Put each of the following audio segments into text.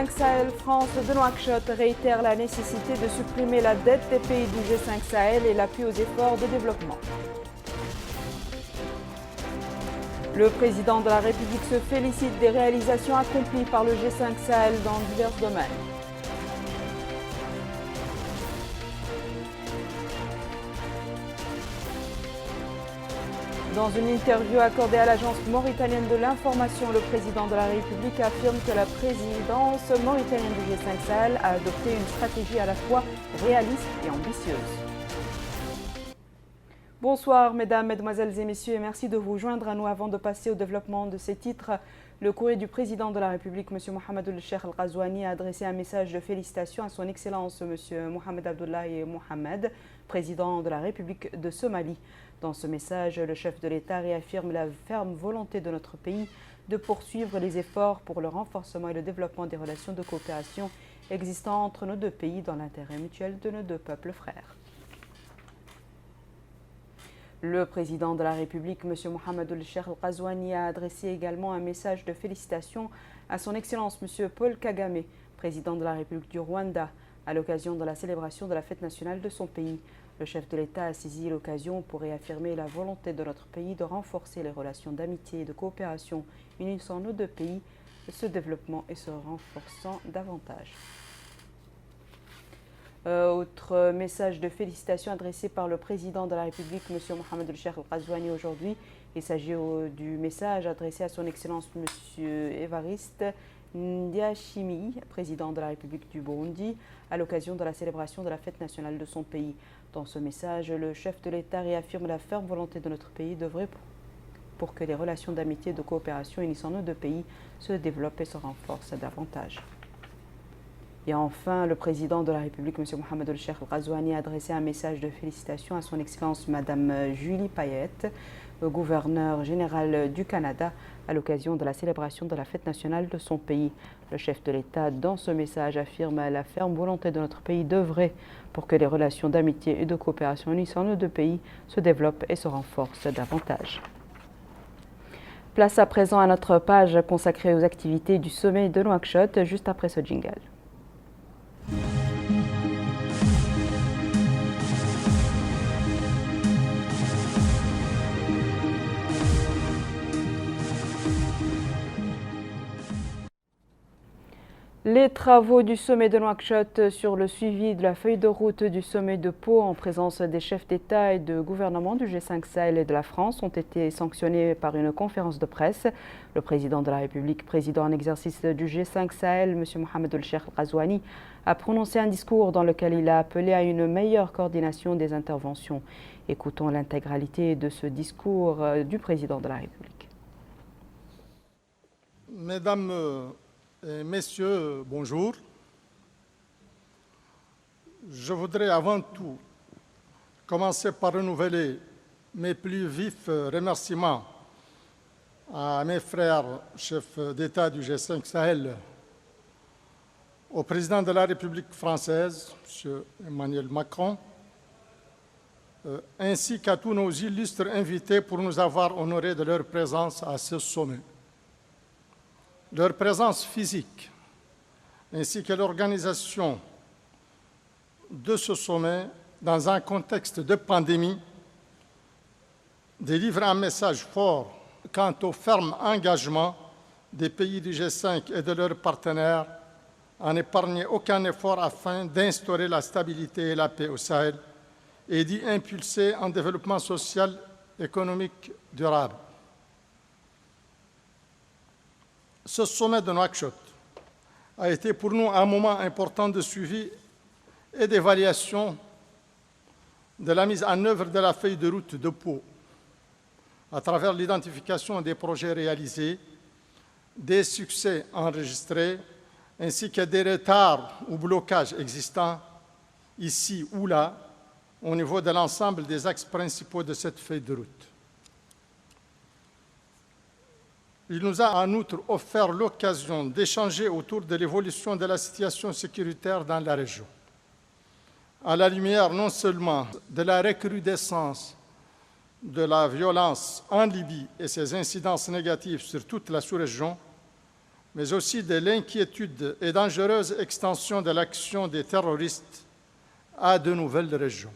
G5 Sahel France de Nouakchott réitère la nécessité de supprimer la dette des pays du G5 Sahel et l'appui aux efforts de développement. Le président de la République se félicite des réalisations accomplies par le G5 Sahel dans divers domaines. Dans une interview accordée à l'agence mauritanienne de l'information, le président de la République affirme que la présidence mauritanienne du G5 Sahel a adopté une stratégie à la fois réaliste et ambitieuse. Bonsoir mesdames, mesdemoiselles et messieurs, et merci de vous joindre à nous avant de passer au développement de ces titres. Le courrier du président de la République, M. Mohamed El-Cheikh Al-Ghazouani, a adressé un message de félicitations à son Excellence M. Mohamed Abdullahi Mohamed, président de la République de Somalie. Dans ce message, le chef de l'État réaffirme la ferme volonté de notre pays de poursuivre les efforts pour le renforcement et le développement des relations de coopération existant entre nos deux pays dans l'intérêt mutuel de nos deux peuples frères. Le président de la République, M. Mohamed El-Cheikh Al-Ghazouani, a adressé également un message de félicitations à son Excellence M. Paul Kagame, président de la République du Rwanda, à l'occasion de la célébration de la fête nationale de son pays. Le chef de l'État a saisi l'occasion pour réaffirmer la volonté de notre pays de renforcer les relations d'amitié et de coopération unissant nos deux pays, ce développement et se renforçant davantage. Autre message de félicitations adressé par le président de la République, M. Mohamed El-Cheikh Al-Ghazouani, aujourd'hui. Il s'agit du message adressé à son Excellence M. Évariste Ndayishimiye, président de la République du Burundi, à l'occasion de la célébration de la fête nationale de son pays. Dans ce message, le chef de l'État réaffirme la ferme volonté de notre pays d'œuvrer pour que les relations d'amitié et de coopération unissant nos deux pays se développent et se renforcent davantage. Et enfin, le président de la République, M. Mohamed El-Cheikh Al-Ghazouani, a adressé un message de félicitations à son Excellence Mme Julie Payette, gouverneure générale du Canada, à l'occasion de la célébration de la fête nationale de son pays. Le chef de l'État, dans ce message, affirme la ferme volonté de notre pays d'œuvrer pour que les relations d'amitié et de coopération unissant nos deux pays se développent et se renforcent davantage. Place à présent à notre page consacrée aux activités du sommet de Nouakchott, juste après ce jingle. Les travaux du sommet de Nouakchott sur le suivi de la feuille de route du sommet de Pau en présence des chefs d'État et de gouvernement du G5 Sahel et de la France ont été sanctionnés par une conférence de presse. Le président de la République, président en exercice du G5 Sahel, M. Mohamed El-Cheikh Al-Ghazouani, a prononcé un discours dans lequel il a appelé à une meilleure coordination des interventions. Écoutons l'intégralité de ce discours du président de la République. Mesdames et messieurs, bonjour. Je voudrais avant tout commencer par renouveler mes plus vifs remerciements à mes frères chefs d'État du G5 Sahel, au président de la République française, M. Emmanuel Macron, ainsi qu'à tous nos illustres invités pour nous avoir honorés de leur présence à ce sommet. Leur présence physique, ainsi que l'organisation de ce sommet dans un contexte de pandémie, délivre un message fort quant au ferme engagement des pays du G5 et de leurs partenaires à n'épargner aucun effort afin d'instaurer la stabilité et la paix au Sahel et d'y impulser un développement social et économique durable. Ce sommet de Nouakchott a été pour nous un moment important de suivi et d'évaluation de la mise en œuvre de la feuille de route de Pau, à travers l'identification des projets réalisés, des succès enregistrés, ainsi que des retards ou blocages existants ici ou là, au niveau de l'ensemble des axes principaux de cette feuille de route. Il nous a en outre offert l'occasion d'échanger autour de l'évolution de la situation sécuritaire dans la région, à la lumière non seulement de la recrudescence de la violence en Libye et ses incidences négatives sur toute la sous-région, mais aussi de l'inquiétude et dangereuse extension de l'action des terroristes à de nouvelles régions.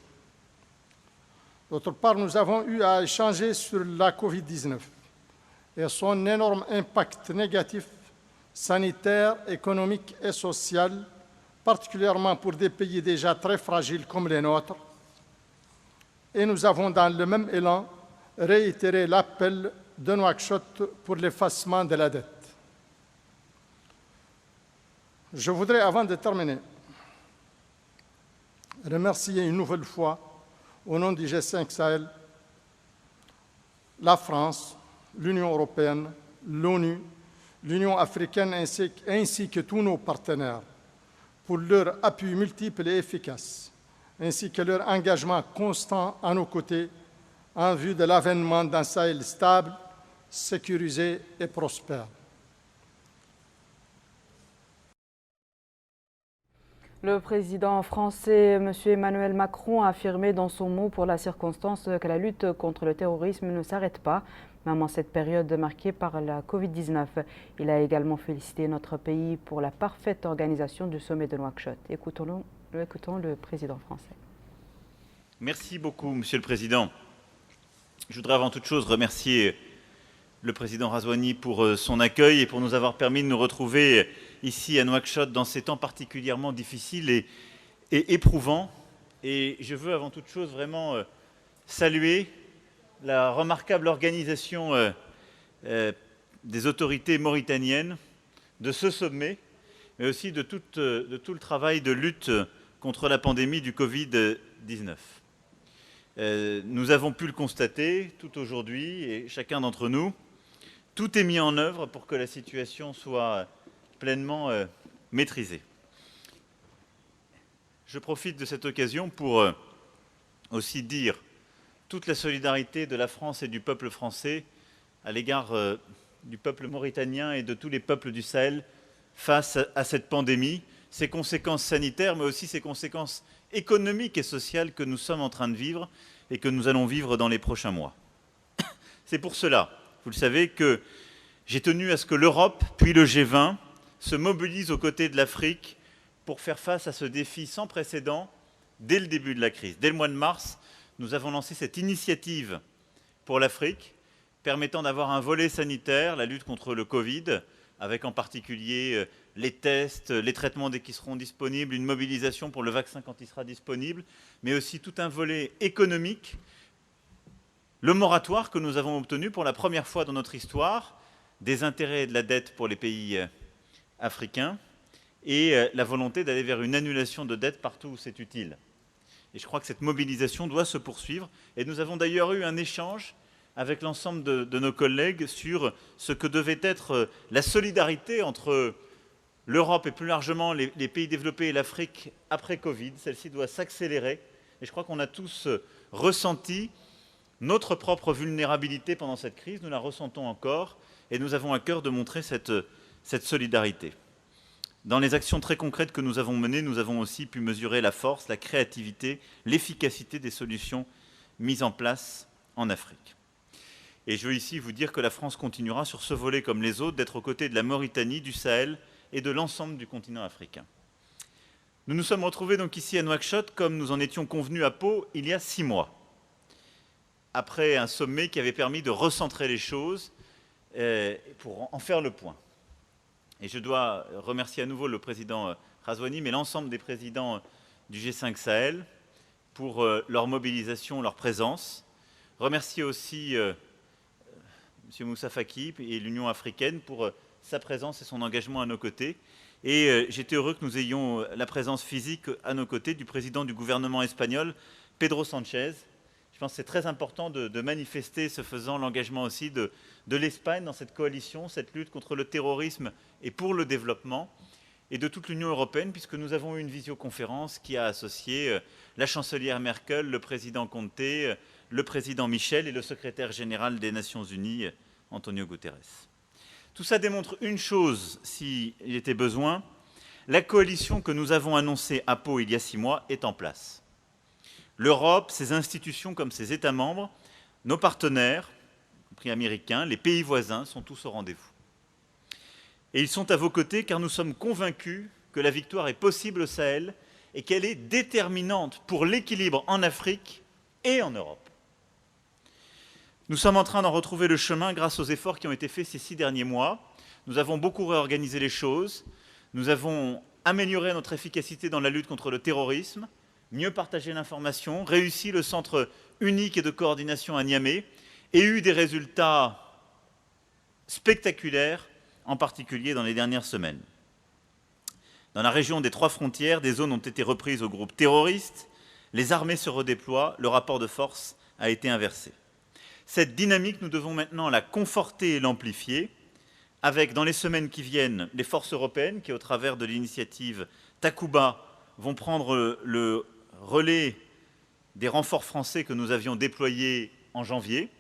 D'autre part, nous avons eu à échanger sur la Covid-19 et son énorme impact négatif sanitaire, économique et social, particulièrement pour des pays déjà très fragiles comme les nôtres. Et nous avons, dans le même élan, réitéré l'appel de Nouakchott pour l'effacement de la dette. Je voudrais, avant de terminer, remercier une nouvelle fois, au nom du G5 Sahel, la France, l'Union européenne, l'ONU, l'Union africaine ainsi que tous nos partenaires pour leur appui multiple et efficace, ainsi que leur engagement constant à nos côtés en vue de l'avènement d'un Sahel stable, sécurisé et prospère. Le président français, M. Emmanuel Macron, a affirmé dans son mot pour la circonstance que la lutte contre le terrorisme ne s'arrête pas, même en cette période marquée par la Covid-19. Il a également félicité notre pays pour la parfaite organisation du sommet de Nouakchott. Écoutons le président français. Merci beaucoup, Monsieur le Président. Je voudrais avant toute chose remercier le président Razouani pour son accueil et pour nous avoir permis de nous retrouver ici à Nouakchott dans ces temps particulièrement difficiles et éprouvants. Et je veux avant toute chose vraiment saluer la remarquable organisation des autorités mauritaniennes de ce sommet, mais aussi de tout le travail de lutte contre la pandémie du Covid-19. Nous avons pu le constater tout aujourd'hui, et chacun d'entre nous, tout est mis en œuvre pour que la situation soit pleinement maîtrisée. Je profite de cette occasion pour aussi dire toute la solidarité de la France et du peuple français à l'égard du peuple mauritanien et de tous les peuples du Sahel face à cette pandémie, ses conséquences sanitaires, mais aussi ses conséquences économiques et sociales que nous sommes en train de vivre et que nous allons vivre dans les prochains mois. C'est pour cela, vous le savez, que j'ai tenu à ce que l'Europe, puis le G20, se mobilisent aux côtés de l'Afrique pour faire face à ce défi sans précédent dès le début de la crise. Dès le mois de mars, nous avons lancé cette initiative pour l'Afrique, permettant d'avoir un volet sanitaire, la lutte contre le Covid, avec en particulier les tests, les traitements dès qu'ils seront disponibles, une mobilisation pour le vaccin quand il sera disponible, mais aussi tout un volet économique, le moratoire que nous avons obtenu pour la première fois dans notre histoire, des intérêts et de la dette pour les pays africains, et la volonté d'aller vers une annulation de dette partout où c'est utile. Et je crois que cette mobilisation doit se poursuivre, et nous avons d'ailleurs eu un échange avec l'ensemble de nos collègues sur ce que devait être la solidarité entre l'Europe et plus largement les pays développés et l'Afrique après Covid. Celle-ci doit s'accélérer, et je crois qu'on a tous ressenti notre propre vulnérabilité pendant cette crise, nous la ressentons encore, et nous avons à cœur de montrer cette solidarité. Dans les actions très concrètes que nous avons menées, nous avons aussi pu mesurer la force, la créativité, l'efficacité des solutions mises en place en Afrique. Et je veux ici vous dire que la France continuera sur ce volet comme les autres d'être aux côtés de la Mauritanie, du Sahel et de l'ensemble du continent africain. Nous nous sommes retrouvés donc ici à Nouakchott comme nous en étions convenus à Pau il y a 6 mois, après un sommet qui avait permis de recentrer les choses pour en faire le point. Et je dois remercier à nouveau le président Razouani, mais l'ensemble des présidents du G5 Sahel pour leur mobilisation, leur présence. Remercier aussi M. Moussa Faki et l'Union africaine pour sa présence et son engagement à nos côtés. Et j'étais heureux que nous ayons la présence physique à nos côtés du président du gouvernement espagnol, Pedro Sanchez. Je pense que c'est très important de manifester, ce faisant, l'engagement aussi de l'Espagne dans cette coalition, cette lutte contre le terrorisme et pour le développement, et de toute l'Union européenne, puisque nous avons eu une visioconférence qui a associé la chancelière Merkel, le président Conte, le président Michel et le secrétaire général des Nations Unies, Antonio Guterres. Tout ça démontre une chose, s'il était besoin, la coalition que nous avons annoncée à Pau il y a 6 mois est en place. L'Europe, ses institutions comme ses États membres, nos partenaires, y compris américains, les pays voisins, sont tous au rendez-vous. Et ils sont à vos côtés car nous sommes convaincus que la victoire est possible au Sahel et qu'elle est déterminante pour l'équilibre en Afrique et en Europe. Nous sommes en train d'en retrouver le chemin grâce aux efforts qui ont été faits ces 6 derniers mois. Nous avons beaucoup réorganisé les choses, nous avons amélioré notre efficacité dans la lutte contre le terrorisme, mieux partagé l'information, réussi le centre unique et de coordination à Niamey et eu des résultats spectaculaires, en particulier dans les dernières semaines. Dans la région des 3 frontières, des zones ont été reprises aux groupes terroristes, les armées se redéploient, le rapport de force a été inversé. Cette dynamique, nous devons maintenant la conforter et l'amplifier, avec, dans les semaines qui viennent, les forces européennes qui, au travers de l'initiative Takuba, vont prendre le relais des renforts français que nous avions déployés en janvier,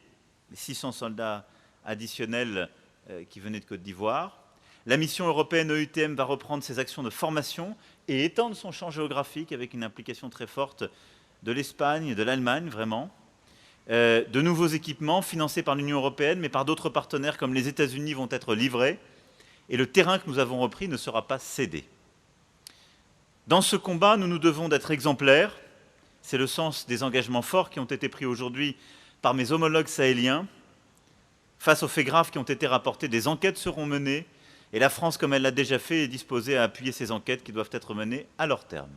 les 600 soldats additionnels qui venaient de Côte d'Ivoire. La mission européenne EUTM va reprendre ses actions de formation et étendre son champ géographique avec une implication très forte de l'Espagne et de l'Allemagne, vraiment. De nouveaux équipements financés par l'Union européenne, mais par d'autres partenaires comme les États-Unis vont être livrés, et le terrain que nous avons repris ne sera pas cédé. Dans ce combat, nous nous devons d'être exemplaires. C'est le sens des engagements forts qui ont été pris aujourd'hui par mes homologues sahéliens. Face aux faits graves qui ont été rapportés, des enquêtes seront menées, et la France, comme elle l'a déjà fait, est disposée à appuyer ces enquêtes qui doivent être menées à leur terme.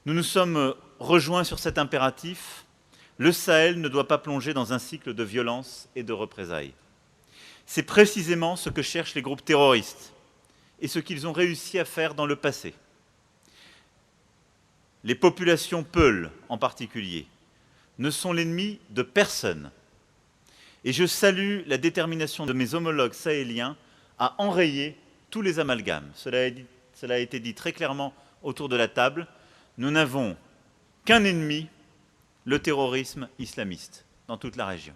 Nous nous sommes rejoints sur cet impératif. Le Sahel ne doit pas plonger dans un cycle de violence et de représailles. C'est précisément ce que cherchent les groupes terroristes et ce qu'ils ont réussi à faire dans le passé. Les populations peules, en particulier, ne sont l'ennemi de personne. Et je salue la détermination de mes homologues sahéliens à enrayer tous les amalgames. Cela a été dit très clairement autour de la table. Nous n'avons qu'un ennemi, le terrorisme islamiste, dans toute la région.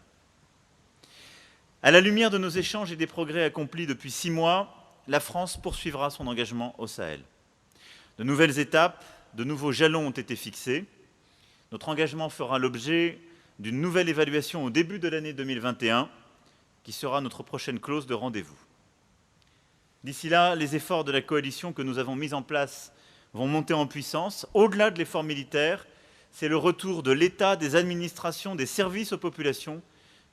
À la lumière de nos échanges et des progrès accomplis depuis 6 mois, la France poursuivra son engagement au Sahel. De nouvelles étapes, de nouveaux jalons ont été fixés. Notre engagement fera l'objet d'une nouvelle évaluation au début de l'année 2021, qui sera notre prochaine clause de rendez-vous. D'ici là, les efforts de la coalition que nous avons mis en place vont monter en puissance. Au-delà de l'effort militaire, c'est le retour de l'État, des administrations, des services aux populations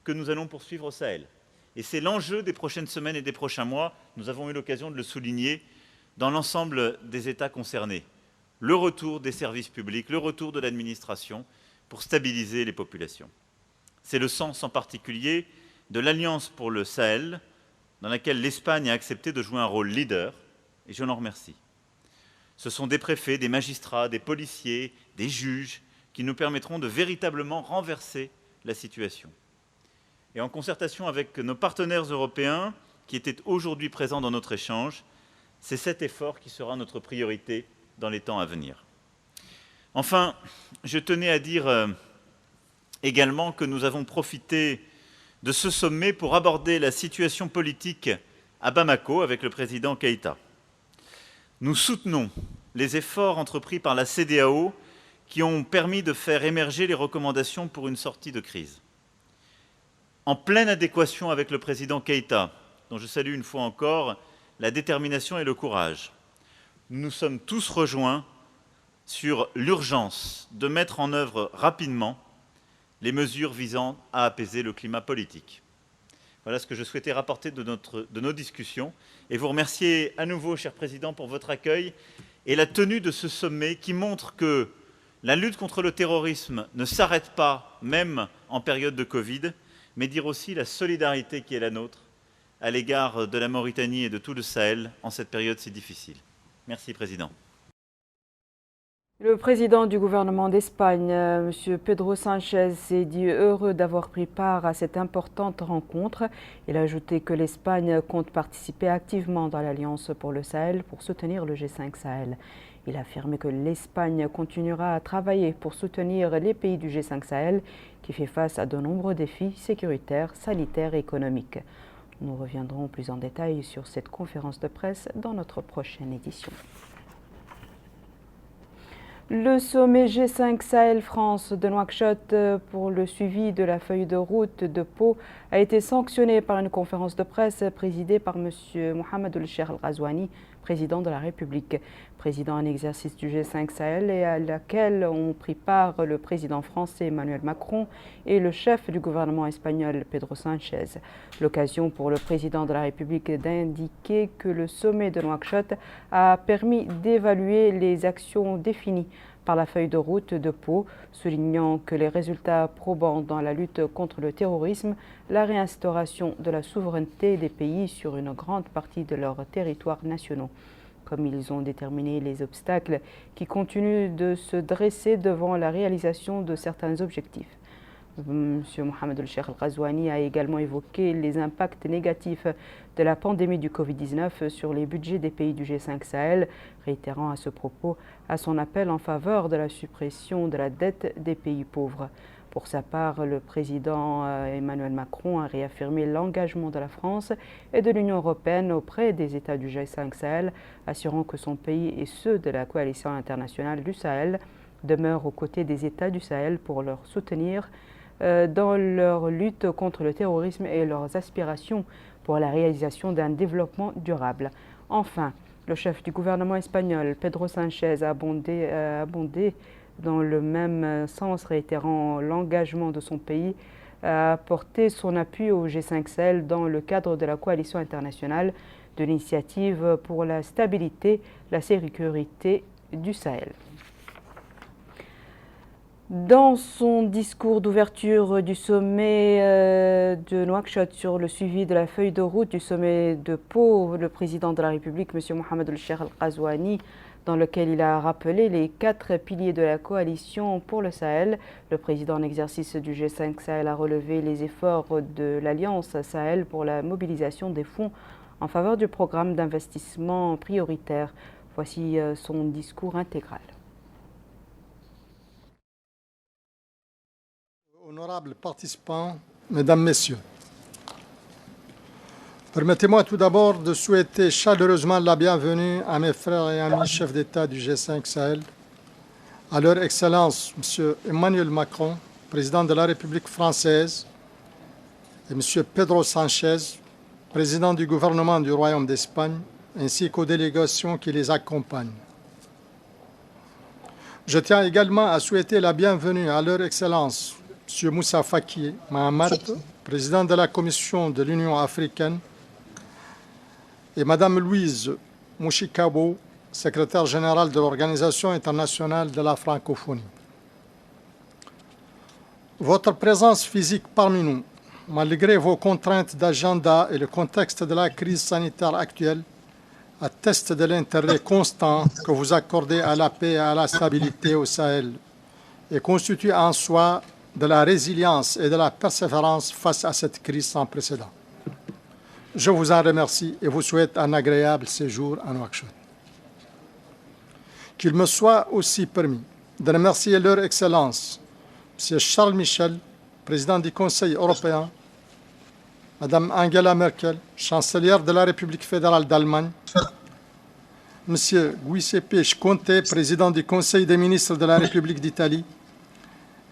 que nous allons poursuivre au Sahel. Et c'est l'enjeu des prochaines semaines et des prochains mois. Nous avons eu l'occasion de le souligner dans l'ensemble des États concernés. Le retour des services publics, le retour de l'administration pour stabiliser les populations. C'est le sens en particulier de l'Alliance pour le Sahel, dans laquelle l'Espagne a accepté de jouer un rôle leader, et je l'en remercie. Ce sont des préfets, des magistrats, des policiers, des juges qui nous permettront de véritablement renverser la situation. Et en concertation avec nos partenaires européens qui étaient aujourd'hui présents dans notre échange, c'est cet effort qui sera notre priorité dans les temps à venir. Enfin, je tenais à dire également que nous avons profité de ce sommet pour aborder la situation politique à Bamako avec le président Keïta. Nous soutenons les efforts entrepris par la CEDEAO qui ont permis de faire émerger les recommandations pour une sortie de crise. En pleine adéquation avec le président Keïta, dont je salue une fois encore la détermination et le courage, nous nous sommes tous rejoints sur l'urgence de mettre en œuvre rapidement les mesures visant à apaiser le climat politique. Voilà ce que je souhaitais rapporter de nos discussions et vous remercier à nouveau, cher Président, pour votre accueil et la tenue de ce sommet qui montre que la lutte contre le terrorisme ne s'arrête pas, même en période de Covid, mais dire aussi la solidarité qui est la nôtre à l'égard de la Mauritanie et de tout le Sahel en cette période si difficile. Merci, Président. Le président du gouvernement d'Espagne, M. Pedro Sánchez, s'est dit heureux d'avoir pris part à cette importante rencontre. Il a ajouté que l'Espagne compte participer activement dans l'Alliance pour le Sahel pour soutenir le G5 Sahel. Il a affirmé que l'Espagne continuera à travailler pour soutenir les pays du G5 Sahel qui fait face à de nombreux défis sécuritaires, sanitaires et économiques. Nous reviendrons plus en détail sur cette conférence de presse dans notre prochaine édition. Le sommet G5 Sahel-France de Nouakchott pour le suivi de la feuille de route de Pau a été sanctionné par une conférence de presse présidée par M. Mohamed El-Cheikh Al-Ghazouani, président de la République, président en exercice du G5 Sahel et à laquelle ont pris part le président français Emmanuel Macron et le chef du gouvernement espagnol Pedro Sanchez. L'occasion pour le président de la République d'indiquer que le sommet de Nouakchott a permis d'évaluer les actions définies par la feuille de route de Pau, soulignant que les résultats probants dans la lutte contre le terrorisme, la réinstauration de la souveraineté des pays sur une grande partie de leurs territoires nationaux, comme ils ont déterminé les obstacles qui continuent de se dresser devant la réalisation de certains objectifs. M. Mohamed El-Cheikh Al-Ghazouani a également évoqué les impacts négatifs de la pandémie du Covid-19 sur les budgets des pays du G5 Sahel, réitérant à ce propos à son appel en faveur de la suppression de la dette des pays pauvres. Pour sa part, le président Emmanuel Macron a réaffirmé l'engagement de la France et de l'Union européenne auprès des États du G5 Sahel, assurant que son pays et ceux de la coalition internationale du Sahel demeurent aux côtés des États du Sahel pour leur soutenir dans leur lutte contre le terrorisme et leurs aspirations pour la réalisation d'un développement durable. Enfin, le chef du gouvernement espagnol, Pedro Sanchez, a abondé dans le même sens, réitérant l'engagement de son pays à apporter son appui au G5 Sahel dans le cadre de la coalition internationale de l'initiative pour la stabilité, la sécurité du Sahel. Dans son discours d'ouverture du sommet de Nouakchott sur le suivi de la feuille de route du sommet de Pau, le président de la République, M. Mohamed El-Cheikh Al-Ghazouani, dans lequel il a rappelé les 4 piliers de la coalition pour le Sahel. Le président en exercice du G5 Sahel a relevé les efforts de l'Alliance Sahel pour la mobilisation des fonds en faveur du programme d'investissement prioritaire. Voici son discours intégral. Honorables participants, Mesdames, Messieurs, permettez-moi tout d'abord de souhaiter chaleureusement la bienvenue à mes frères et amis chefs d'État du G5 Sahel, à leur Excellence M. Emmanuel Macron, président de la République française, et M. Pedro Sanchez, président du gouvernement du Royaume d'Espagne, ainsi qu'aux délégations qui les accompagnent. Je tiens également à souhaiter la bienvenue à leur Excellence M. Moussa Faki Mahamat, président de la Commission de l'Union africaine, et Mme Louise Mouchikabo, secrétaire générale de l'Organisation internationale de la francophonie. Votre présence physique parmi nous, malgré vos contraintes d'agenda et le contexte de la crise sanitaire actuelle, atteste de l'intérêt constant que vous accordez à la paix et à la stabilité au Sahel et constitue en soi de la résilience et de la persévérance face à cette crise sans précédent. Je vous en remercie et vous souhaite un agréable séjour à Nouakchott. Qu'il me soit aussi permis de remercier leur Excellence, M. Charles Michel, président du Conseil européen, Mme Angela Merkel, chancelière de la République fédérale d'Allemagne, M. Giuseppe Conte, président du Conseil des ministres de la République d'Italie,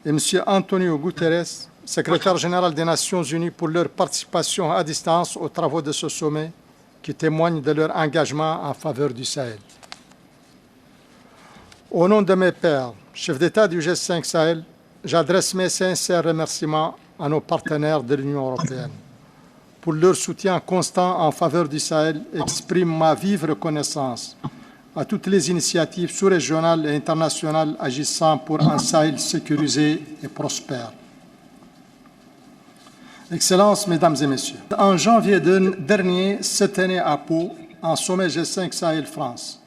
et M. Antonio Guterres, secrétaire général des Nations Unies, pour leur participation à distance aux travaux de ce sommet qui témoignent de leur engagement en faveur du Sahel. Au nom de mes pairs, chefs d'État du G5 Sahel, j'adresse mes sincères remerciements à nos partenaires de l'Union européenne pour leur soutien constant en faveur du Sahel et exprime ma vive reconnaissance à toutes les initiatives sous-régionales et internationales agissant pour un Sahel sécurisé et prospère. Excellences, Mesdames et Messieurs, en janvier dernier se tenait à Pau un sommet G5 Sahel-France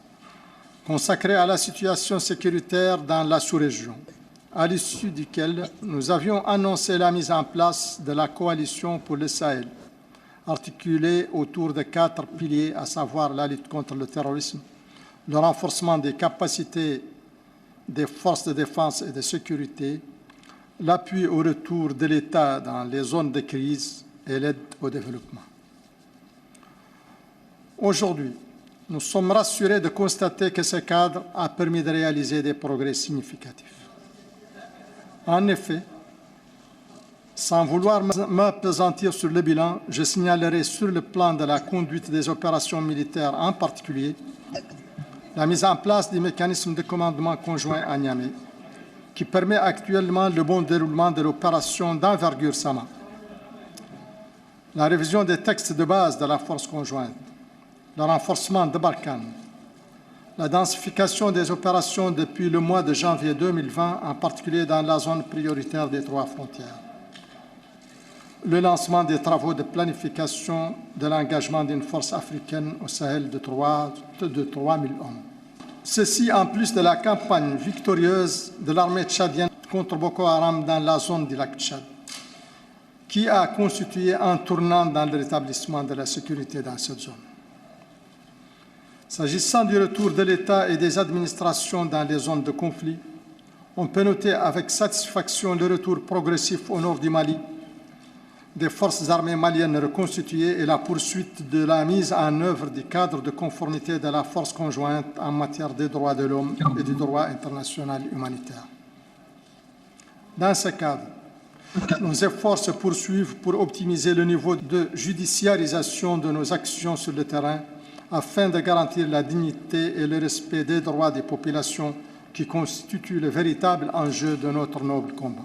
consacré à la situation sécuritaire dans la sous-région, à l'issue duquel nous avions annoncé la mise en place de la coalition pour le Sahel, articulée autour de 4 piliers, à savoir la lutte contre le terrorisme, le renforcement des capacités des forces de défense et de sécurité, l'appui au retour de l'État dans les zones de crise et l'aide au développement. Aujourd'hui, nous sommes rassurés de constater que ce cadre a permis de réaliser des progrès significatifs. En effet, sans vouloir m'appesantir sur le bilan, je signalerai sur le plan de la conduite des opérations militaires en particulier la mise en place du mécanisme de commandement conjoint à Niamey, qui permet actuellement le bon déroulement de l'opération d'envergure Sama, la révision des textes de base de la force conjointe, le renforcement de Barkhane, la densification des opérations depuis le mois de janvier 2020, en particulier dans la zone prioritaire des 3 frontières, le lancement des travaux de planification de l'engagement d'une force africaine au Sahel de 3 000 hommes. Ceci en plus de la campagne victorieuse de l'armée tchadienne contre Boko Haram dans la zone du lac Tchad, qui a constitué un tournant dans le rétablissement de la sécurité dans cette zone. S'agissant du retour de l'État et des administrations dans les zones de conflit, on peut noter avec satisfaction le retour progressif au nord du Mali des forces armées maliennes reconstituées et la poursuite de la mise en œuvre du cadre de conformité de la force conjointe en matière des droits de l'homme et du droit international humanitaire. Dans ce cadre, nos efforts se poursuivent pour optimiser le niveau de judiciarisation de nos actions sur le terrain afin de garantir la dignité et le respect des droits des populations qui constituent le véritable enjeu de notre noble combat.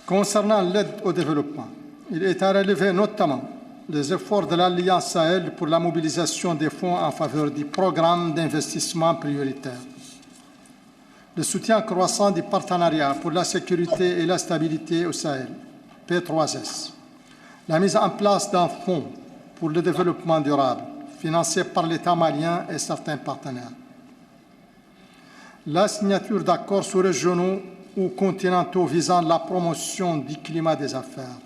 Concernant l'aide au développement, il est à relever notamment les efforts de l'Alliance Sahel pour la mobilisation des fonds en faveur du programme d'investissement prioritaire, le soutien croissant du partenariat pour la sécurité et la stabilité au Sahel, P3S, la mise en place d'un fonds pour le développement durable, financé par l'État malien et certains partenaires, la signature d'accords sous-régionaux ou continentaux visant la promotion du climat des affaires,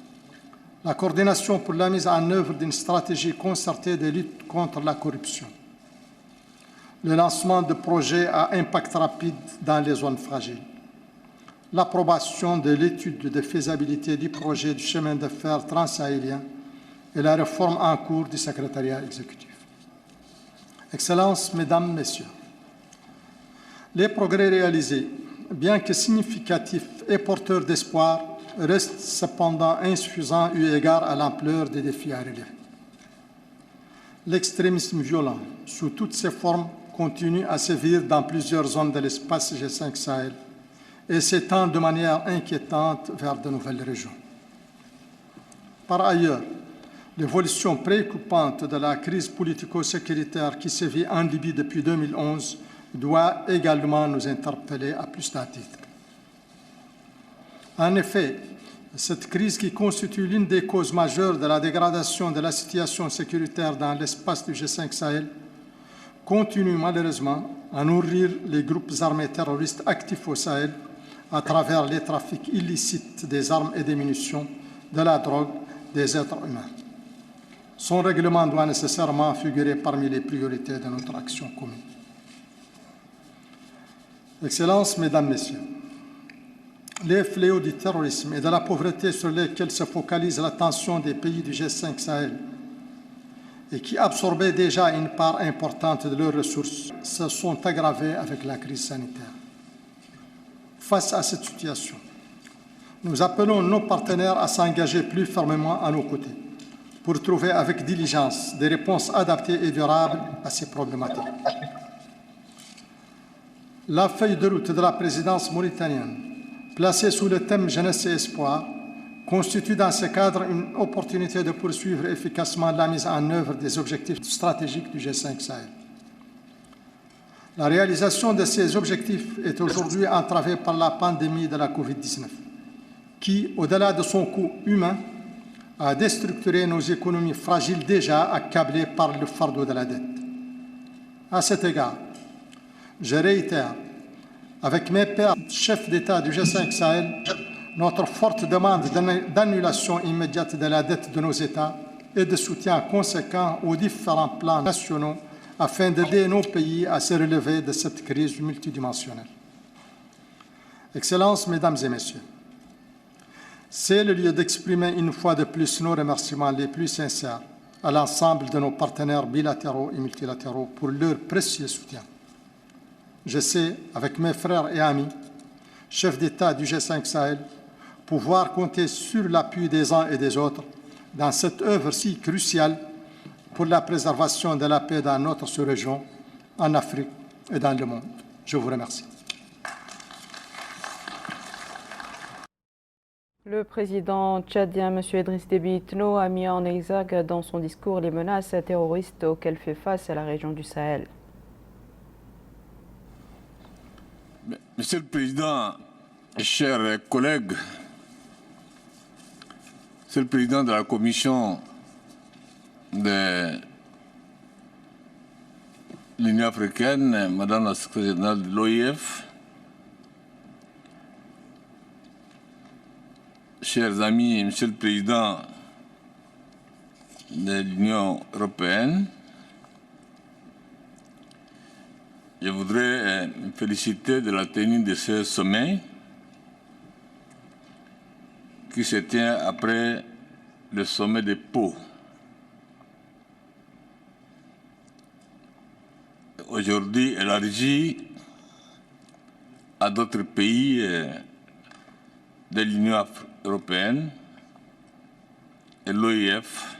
la coordination pour la mise en œuvre d'une stratégie concertée de lutte contre la corruption, le lancement de projets à impact rapide dans les zones fragiles, l'approbation de l'étude de faisabilité du projet du chemin de fer transsahélien et la réforme en cours du secrétariat exécutif. Excellences, Mesdames, Messieurs, les progrès réalisés, bien que significatifs et porteurs d'espoir, restent cependant insuffisants eu égard à l'ampleur des défis à relever. L'extrémisme violent, sous toutes ses formes, continue à sévir dans plusieurs zones de l'espace G5 Sahel et s'étend de manière inquiétante vers de nouvelles régions. Par ailleurs, l'évolution préoccupante de la crise politico-sécuritaire qui sévit en Libye depuis 2011 doit également nous interpeller à plus d'un titre. En effet, cette crise qui constitue l'une des causes majeures de la dégradation de la situation sécuritaire dans l'espace du G5 Sahel continue malheureusement à nourrir les groupes armés terroristes actifs au Sahel à travers les trafics illicites des armes et des munitions, de la drogue, des êtres humains. Son règlement doit nécessairement figurer parmi les priorités de notre action commune. Excellences, Mesdames, Messieurs, les fléaux du terrorisme et de la pauvreté sur lesquels se focalise l'attention des pays du G5 Sahel et qui absorbaient déjà une part importante de leurs ressources se sont aggravés avec la crise sanitaire. Face à cette situation, nous appelons nos partenaires à s'engager plus fermement à nos côtés pour trouver avec diligence des réponses adaptées et durables à ces problématiques. La feuille de route de la présidence mauritanienne, placée sous le thème Jeunesse et Espoir, constitue dans ce cadre une opportunité de poursuivre efficacement la mise en œuvre des objectifs stratégiques du G5 Sahel. La réalisation de ces objectifs est aujourd'hui entravée par la pandémie de la COVID-19, qui, au-delà de son coût humain, a déstructuré nos économies fragiles déjà accablées par le fardeau de la dette. À cet égard, je réitère, avec mes pairs chefs d'État du G5 Sahel, notre forte demande d'annulation immédiate de la dette de nos États et de soutien conséquent aux différents plans nationaux afin d'aider nos pays à se relever de cette crise multidimensionnelle. Excellences, Mesdames et Messieurs, c'est le lieu d'exprimer une fois de plus nos remerciements les plus sincères à l'ensemble de nos partenaires bilatéraux et multilatéraux pour leur précieux soutien. Je sais, avec mes frères et amis, chefs d'État du G5 Sahel, pouvoir compter sur l'appui des uns et des autres dans cette œuvre si cruciale pour la préservation de la paix dans notre sous-région, en Afrique et dans le monde. Je vous remercie. Le président tchadien, M. Idriss Déby Itno, a mis en exergue dans son discours les menaces terroristes auxquelles fait face la région du Sahel. Monsieur le Président, chers collègues, Monsieur le Président de la Commission de l'Union africaine, Madame la Secrétaire générale de l'OIF, chers amis, Monsieur le Président de l'Union européenne, je voudrais me féliciter de la tenue de ce sommet qui se tient après le sommet de Pau. Aujourd'hui élargi à d'autres pays de l'Union européenne et l'OIF,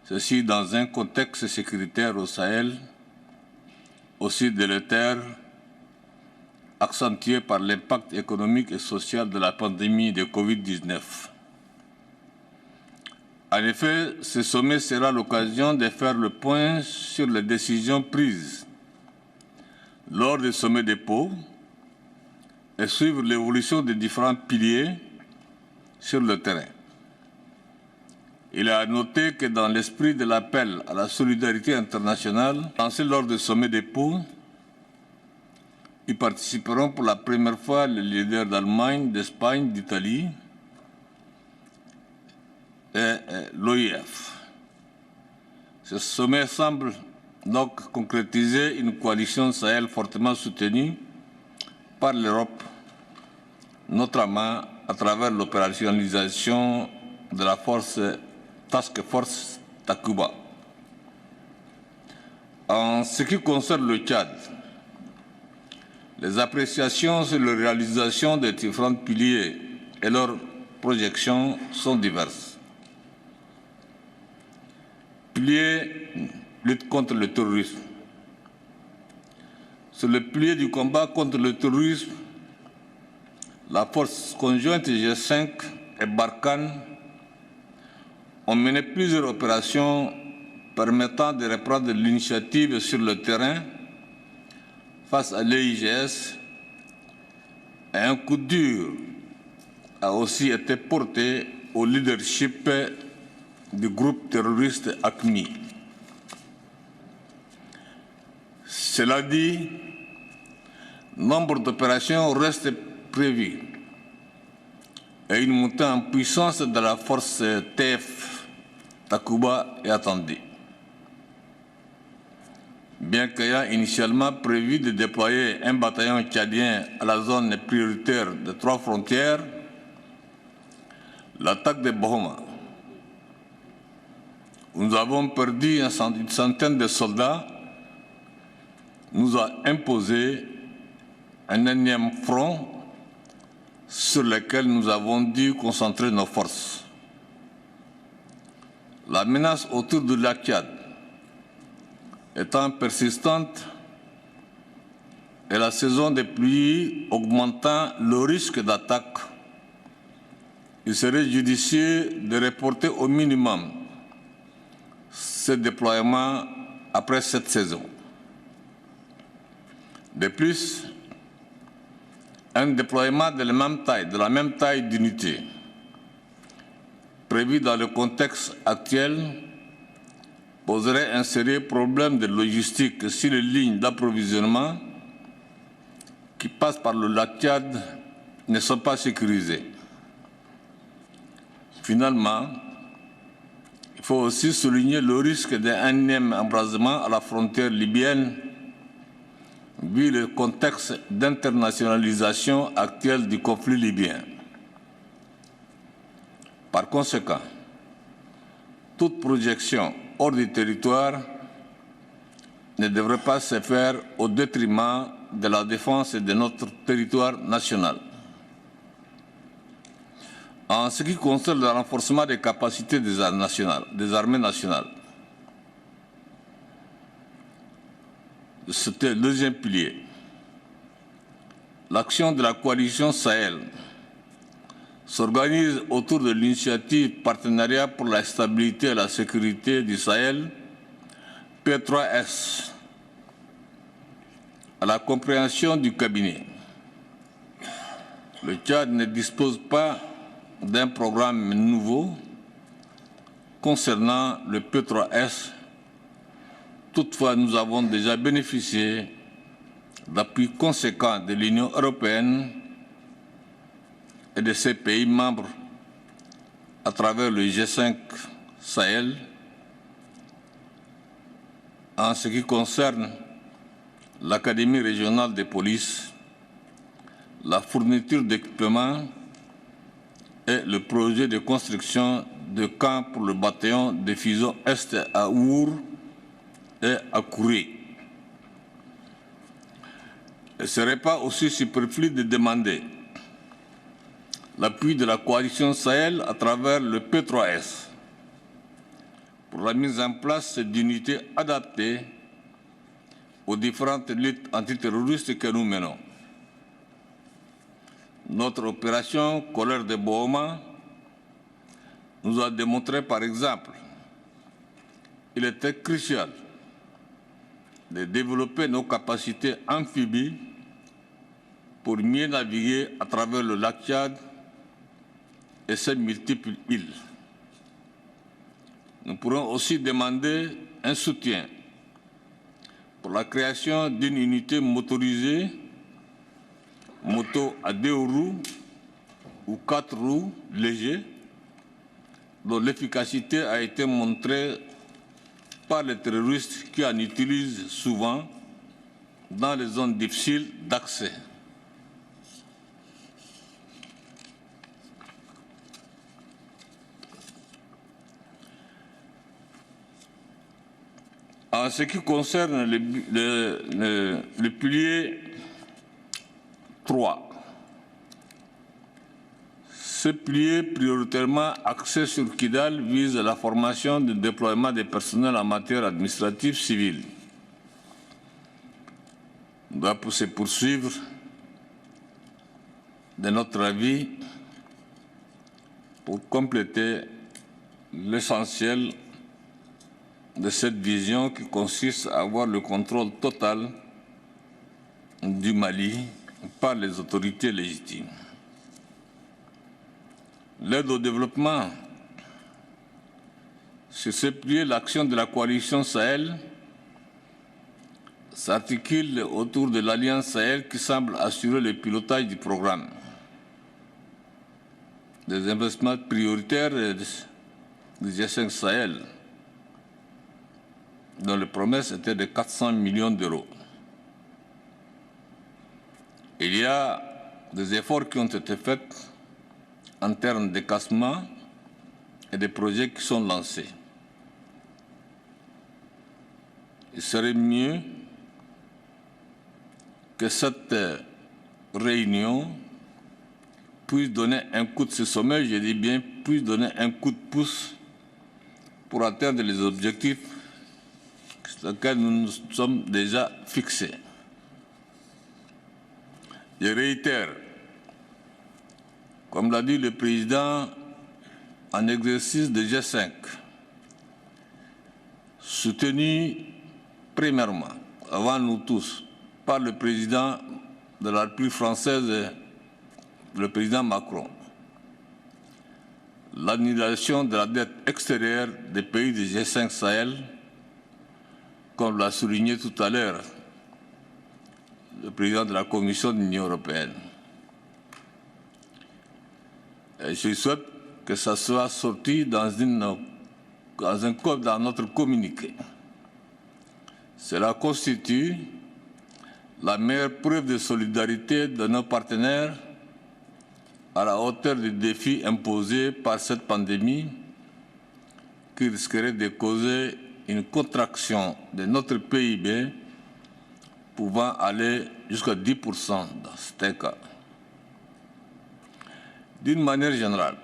ceci dans un contexte sécuritaire au Sahel aussi délétère, accentué par l'impact économique et social de la pandémie de Covid-19. En effet, ce sommet sera l'occasion de faire le point sur les décisions prises lors du sommet de Pau et suivre l'évolution des différents piliers sur le terrain. Il est à noter que dans l'esprit de l'appel à la solidarité internationale lancé lors du sommet de Pau, y participeront pour la première fois les leaders d'Allemagne, d'Espagne, d'Italie et l'OIF. Ce sommet semble donc concrétiser une coalition Sahel fortement soutenue par l'Europe, notamment à travers l'opérationnalisation de la Task Force Takuba. En ce qui concerne le Tchad, les appréciations sur la réalisation des différents piliers et leurs projections sont diverses. Pilier, lutte contre le terrorisme. Sur le pilier du combat contre le terrorisme, la force conjointe G5 et Barkhane ont mené plusieurs opérations permettant de reprendre l'initiative sur le terrain face à l'EIGS, et un coup dur a aussi été porté au leadership du groupe terroriste AQMI. Cela dit, nombre d'opérations restent prévues et une montée en puissance de la force TF Takuba est attendue. Bien qu'ayant initialement prévu de déployer un bataillon tchadien à la zone prioritaire de 3 frontières, l'attaque de Bohoma, où nous avons perdu une centaine de soldats, nous a imposé un énième front sur lequel nous avons dû concentrer nos forces. La menace autour de la Tchad étant persistante et la saison des pluies augmentant le risque d'attaque, il serait judicieux de reporter au minimum ce déploiement après cette saison. De plus, un déploiement de la même taille d'unité, prévu dans le contexte actuel, poserait un sérieux problème de logistique si les lignes d'approvisionnement qui passent par le lac Tchad ne sont pas sécurisées. Finalement, il faut aussi souligner le risque d'un énième embrasement à la frontière libyenne, vu le contexte d'internationalisation actuel du conflit libyen. Par conséquent, toute projection hors du territoire ne devrait pas se faire au détriment de la défense de notre territoire national. En ce qui concerne le renforcement des capacités des armées nationales, c'était le deuxième pilier. L'action de la coalition Sahel s'organise autour de l'initiative Partenariat pour la stabilité et la sécurité du Sahel, P3S, à la compréhension du cabinet. Le Tchad ne dispose pas d'un programme nouveau concernant le P3S. Toutefois, nous avons déjà bénéficié d'appui conséquent de l'Union européenne et de ses pays membres à travers le G5 Sahel en ce qui concerne l'Académie régionale de police, la fourniture d'équipements et le projet de construction de camps pour le bataillon de fusion Est à Our et à Kouré. Il ne serait pas aussi superflu de demander l'appui de la coalition Sahel à travers le P3S pour la mise en place d'unités adaptées aux différentes luttes antiterroristes que nous menons. Notre opération Colère de Bohoma nous a démontré, par exemple, qu'il était crucial de développer nos capacités amphibies pour mieux naviguer à travers le lac Tchad et ses multiples îles. Nous pourrons aussi demander un soutien pour la création d'une unité motorisée, moto à 2 roues ou 4 roues légers, dont l'efficacité a été montrée par les terroristes qui en utilisent souvent dans les zones difficiles d'accès. En ce qui concerne le pilier 3, ce pilier prioritairement axé sur Kidal vise la formation et le déploiement des personnels en matière administrative civile. Il doit se poursuivre, de notre avis, pour compléter l'essentiel de cette vision qui consiste à avoir le contrôle total du Mali par les autorités légitimes. L'aide au développement, sur ce pilier, l'action de la coalition Sahel s'articule autour de l'Alliance Sahel qui semble assurer le pilotage du programme. Des investissements prioritaires du G5 Sahel, dont les promesses étaient de 400 millions d'euros. Il y a des efforts qui ont été faits en termes de cassement et des projets qui sont lancés. Il serait mieux que cette réunion puisse donner un coup de ce sommet, je dis bien, puisse donner un coup de pouce pour atteindre les objectifs sur lesquels nous nous sommes déjà fixés. Je réitère, comme l'a dit le président en exercice de G5, soutenu premièrement, avant nous tous, par le président de la République française, le président Macron, l'annulation de la dette extérieure des pays du G5 Sahel, comme l'a souligné tout à l'heure le président de la Commission de l'Union européenne. Et je souhaite que ça soit sorti dans notre communiqué. Cela constitue la meilleure preuve de solidarité de nos partenaires à la hauteur des défis imposés par cette pandémie qui risquerait de causer une contraction de notre PIB pouvant aller jusqu'à 10% dans certains cas. D'une manière générale,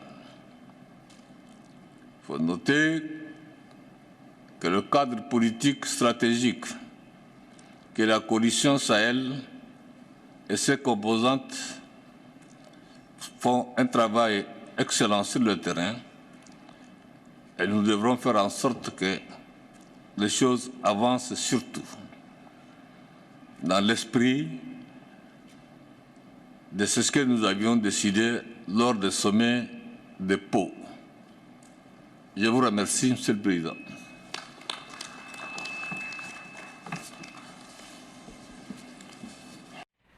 il faut noter que le cadre politique stratégique que la coalition Sahel et ses composantes font un travail excellent sur le terrain et nous devrons faire en sorte que les choses avancent surtout dans l'esprit de ce que nous avions décidé lors du sommet de Pau. Je vous remercie, Monsieur le Président.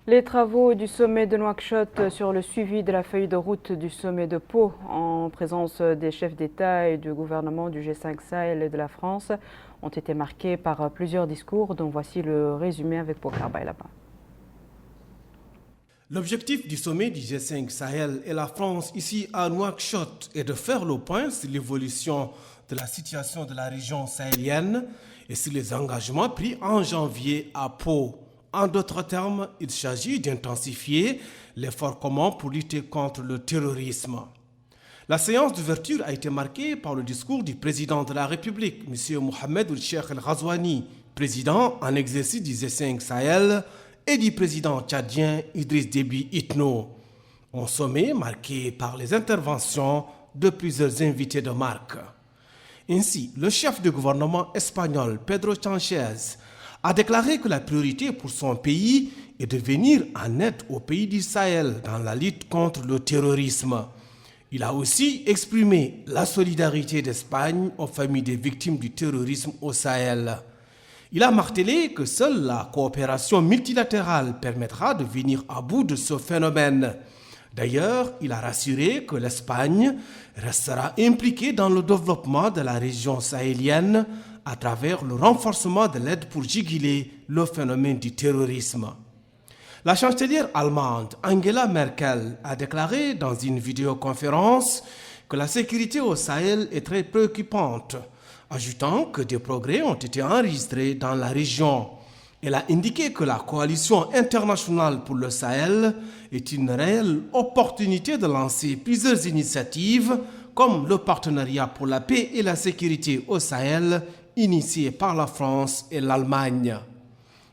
Les travaux du sommet de Nouakchott sur le suivi de la feuille de route du sommet de Pau en présence des chefs d'État et du gouvernement du G5 Sahel et de la France ont été marqués par plusieurs discours dont voici le résumé avec Bokar Baylaba. L'objectif du sommet du G5 Sahel et la France ici à Nouakchott est de faire le point sur l'évolution de la situation de la région sahélienne et sur les engagements pris en janvier à Pau. En d'autres termes, il s'agit d'intensifier l'effort commun pour lutter contre le terrorisme. La séance d'ouverture a été marquée par le discours du président de la République, M. Mohamed Ould-Cheikh El-Ghazouani, président en exercice du G5 Sahel, et du président tchadien Idriss Déby Itno. Un sommet marqué par les interventions de plusieurs invités de marque. Ainsi, le chef de gouvernement espagnol, Pedro Sánchez, a déclaré que la priorité pour son pays est de venir en aide aux pays du Sahel dans la lutte contre le terrorisme. Il a aussi exprimé la solidarité d'Espagne aux familles des victimes du terrorisme au Sahel. Il a martelé que seule la coopération multilatérale permettra de venir à bout de ce phénomène. D'ailleurs, il a rassuré que l'Espagne restera impliquée dans le développement de la région sahélienne à travers le renforcement de l'aide pour juguler le phénomène du terrorisme. La chancelière allemande Angela Merkel a déclaré dans une vidéoconférence que la sécurité au Sahel est très préoccupante, ajoutant que des progrès ont été enregistrés dans la région. Elle a indiqué que la coalition internationale pour le Sahel est une réelle opportunité de lancer plusieurs initiatives comme le partenariat pour la paix et la sécurité au Sahel initié par la France et l'Allemagne.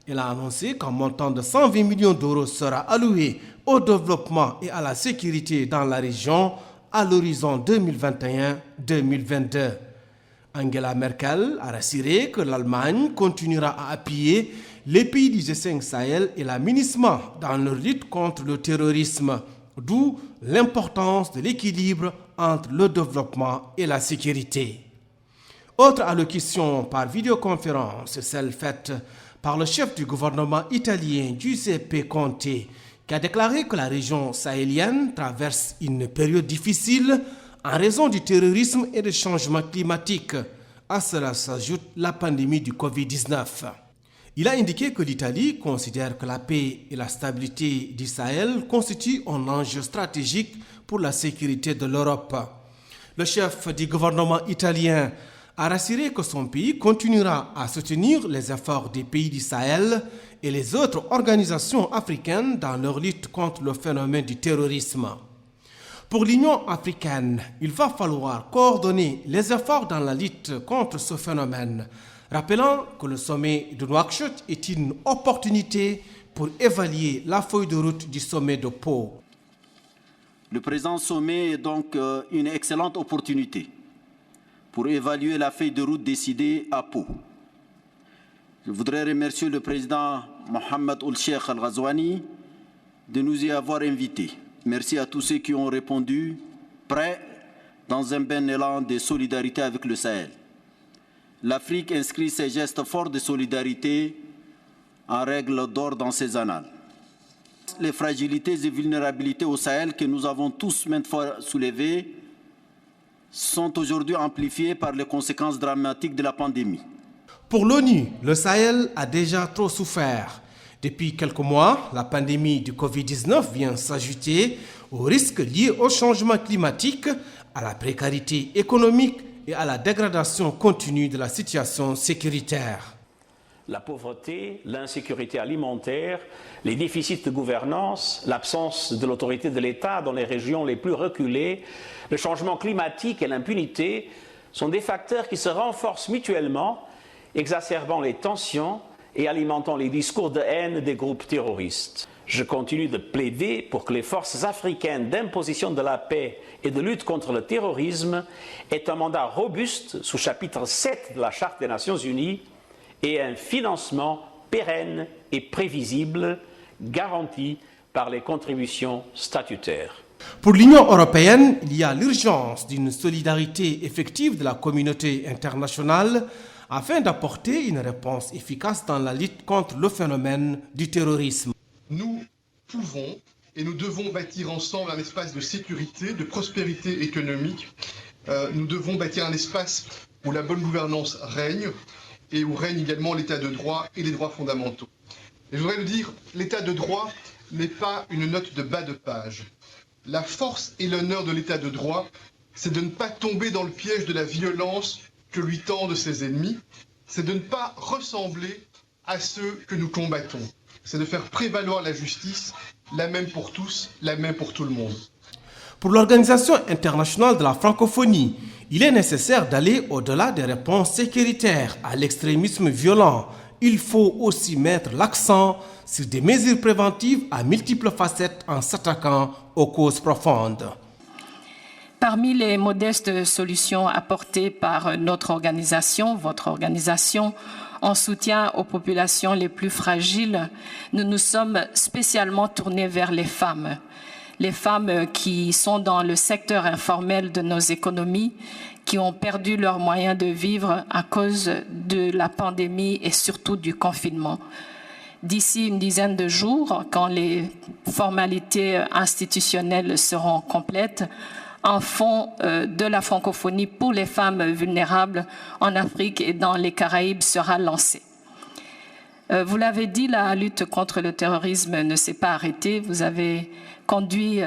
Elle a annoncé qu'un montant de 120 millions d'euros sera alloué au développement et à la sécurité dans la région à l'horizon 2021-2022. Angela Merkel a rassuré que l'Allemagne continuera à appuyer les pays du G5 Sahel et la MINUSMA dans leur lutte contre le terrorisme, d'où l'importance de l'équilibre entre le développement et la sécurité. Autre allocution par vidéoconférence, celle faite par le chef du gouvernement italien Giuseppe Conte, qui a déclaré que la région sahélienne traverse une période difficile en raison du terrorisme et des changements climatiques. À cela s'ajoute la pandémie du Covid-19. Il a indiqué que l'Italie considère que la paix et la stabilité du Sahel constituent un enjeu stratégique pour la sécurité de l'Europe. Le chef du gouvernement italien a rassuré que son pays continuera à soutenir les efforts des pays du Sahel et les autres organisations africaines dans leur lutte contre le phénomène du terrorisme. Pour l'Union africaine, il va falloir coordonner les efforts dans la lutte contre ce phénomène, rappelant que le sommet de Nouakchott est une opportunité pour évaluer la feuille de route du sommet de Pau. Le présent sommet est donc une excellente opportunité pour évaluer la feuille de route décidée à Pau. Je voudrais remercier le président Mohamed Ould-Cheikh El-Ghazouani de nous y avoir invités. Merci à tous ceux qui ont répondu, prêts dans un bel élan de solidarité avec le Sahel. L'Afrique inscrit ses gestes forts de solidarité en règle d'or dans ses annales. Les fragilités et vulnérabilités au Sahel que nous avons tous maintes fois soulevées sont aujourd'hui amplifiées par les conséquences dramatiques de la pandémie. Pour l'ONU, le Sahel a déjà trop souffert. Depuis quelques mois, la pandémie du Covid-19 vient s'ajouter aux risques liés au changement climatique, à la précarité économique et à la dégradation continue de la situation sécuritaire. La pauvreté, l'insécurité alimentaire, les déficits de gouvernance, l'absence de l'autorité de l'État dans les régions les plus reculées, le changement climatique et l'impunité sont des facteurs qui se renforcent mutuellement, exacerbant les tensions et alimentant les discours de haine des groupes terroristes. Je continue de plaider pour que les forces africaines d'imposition de la paix et de lutte contre le terrorisme aient un mandat robuste sous chapitre 7 de la Charte des Nations Unies et un financement pérenne et prévisible garanti par les contributions statutaires. Pour l'Union européenne, il y a l'urgence d'une solidarité effective de la communauté internationale afin d'apporter une réponse efficace dans la lutte contre le phénomène du terrorisme. Nous pouvons et nous devons bâtir ensemble un espace de sécurité, de prospérité économique. Nous devons bâtir un espace où la bonne gouvernance règne et où règne également l'état de droit et les droits fondamentaux. Et je voudrais le dire, l'état de droit n'est pas une note de bas de page. La force et l'honneur de l'état de droit, c'est de ne pas tomber dans le piège de la violence que lui tendent ses ennemis, c'est de ne pas ressembler à ceux que nous combattons. C'est de faire prévaloir la justice, la même pour tous, la même pour tout le monde. Pour l'Organisation internationale de la francophonie, il est nécessaire d'aller au-delà des réponses sécuritaires à l'extrémisme violent. Il faut aussi mettre l'accent sur des mesures préventives à multiples facettes en s'attaquant aux causes profondes. Parmi les modestes solutions apportées par notre organisation, votre organisation, en soutien aux populations les plus fragiles, nous nous sommes spécialement tournés vers les femmes qui sont dans le secteur informel de nos économies, qui ont perdu leurs moyens de vivre à cause de la pandémie et surtout du confinement. D'ici une dizaine de jours, quand les formalités institutionnelles seront complètes, un fonds de la francophonie pour les femmes vulnérables en Afrique et dans les Caraïbes sera lancé. Vous l'avez dit, la lutte contre le terrorisme ne s'est pas arrêtée. Vous avez conduit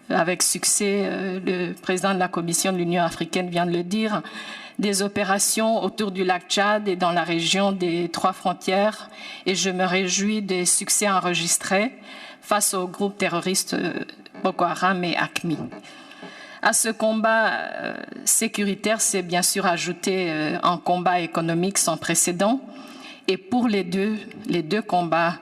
avec succès, le président de la Commission de l'Union africaine vient de le dire, des opérations autour du lac Tchad et dans la région des 3 frontières, et je me réjouis des succès enregistrés face aux groupes terroristes Boko Haram et AQMI. À ce combat sécuritaire, c'est bien sûr ajouté un combat économique sans précédent. Et pour les deux combats,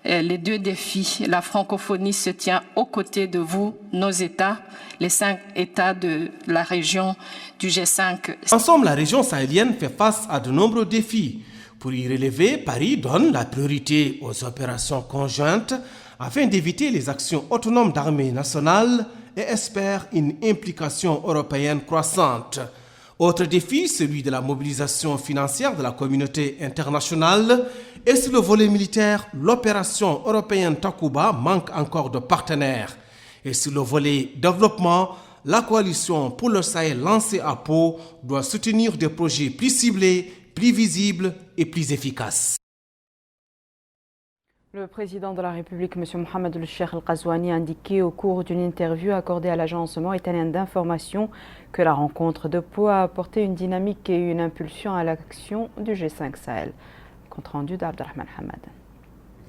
les deux défis, la francophonie se tient aux côtés de vous, nos États, les 5 États de la région du G5. Ensemble, la région sahélienne fait face à de nombreux défis. Pour y relever, Paris donne la priorité aux opérations conjointes afin d'éviter les actions autonomes d'armée nationale et espère une implication européenne croissante. Autre défi, celui de la mobilisation financière de la communauté internationale. Et sur le volet militaire, l'opération européenne Takuba manque encore de partenaires. Et sur le volet développement, la coalition pour le Sahel lancée à Pau doit soutenir des projets plus ciblés, plus visibles et plus efficaces. Le président de la République, M. Mohamed El-Cheikh El-Ghazouani, a indiqué au cours d'une interview accordée à l'agence mauritanienne d'information que la rencontre de Pau a apporté une dynamique et une impulsion à l'action du G5 Sahel. Compte rendu d'Abdelrahman Hamad.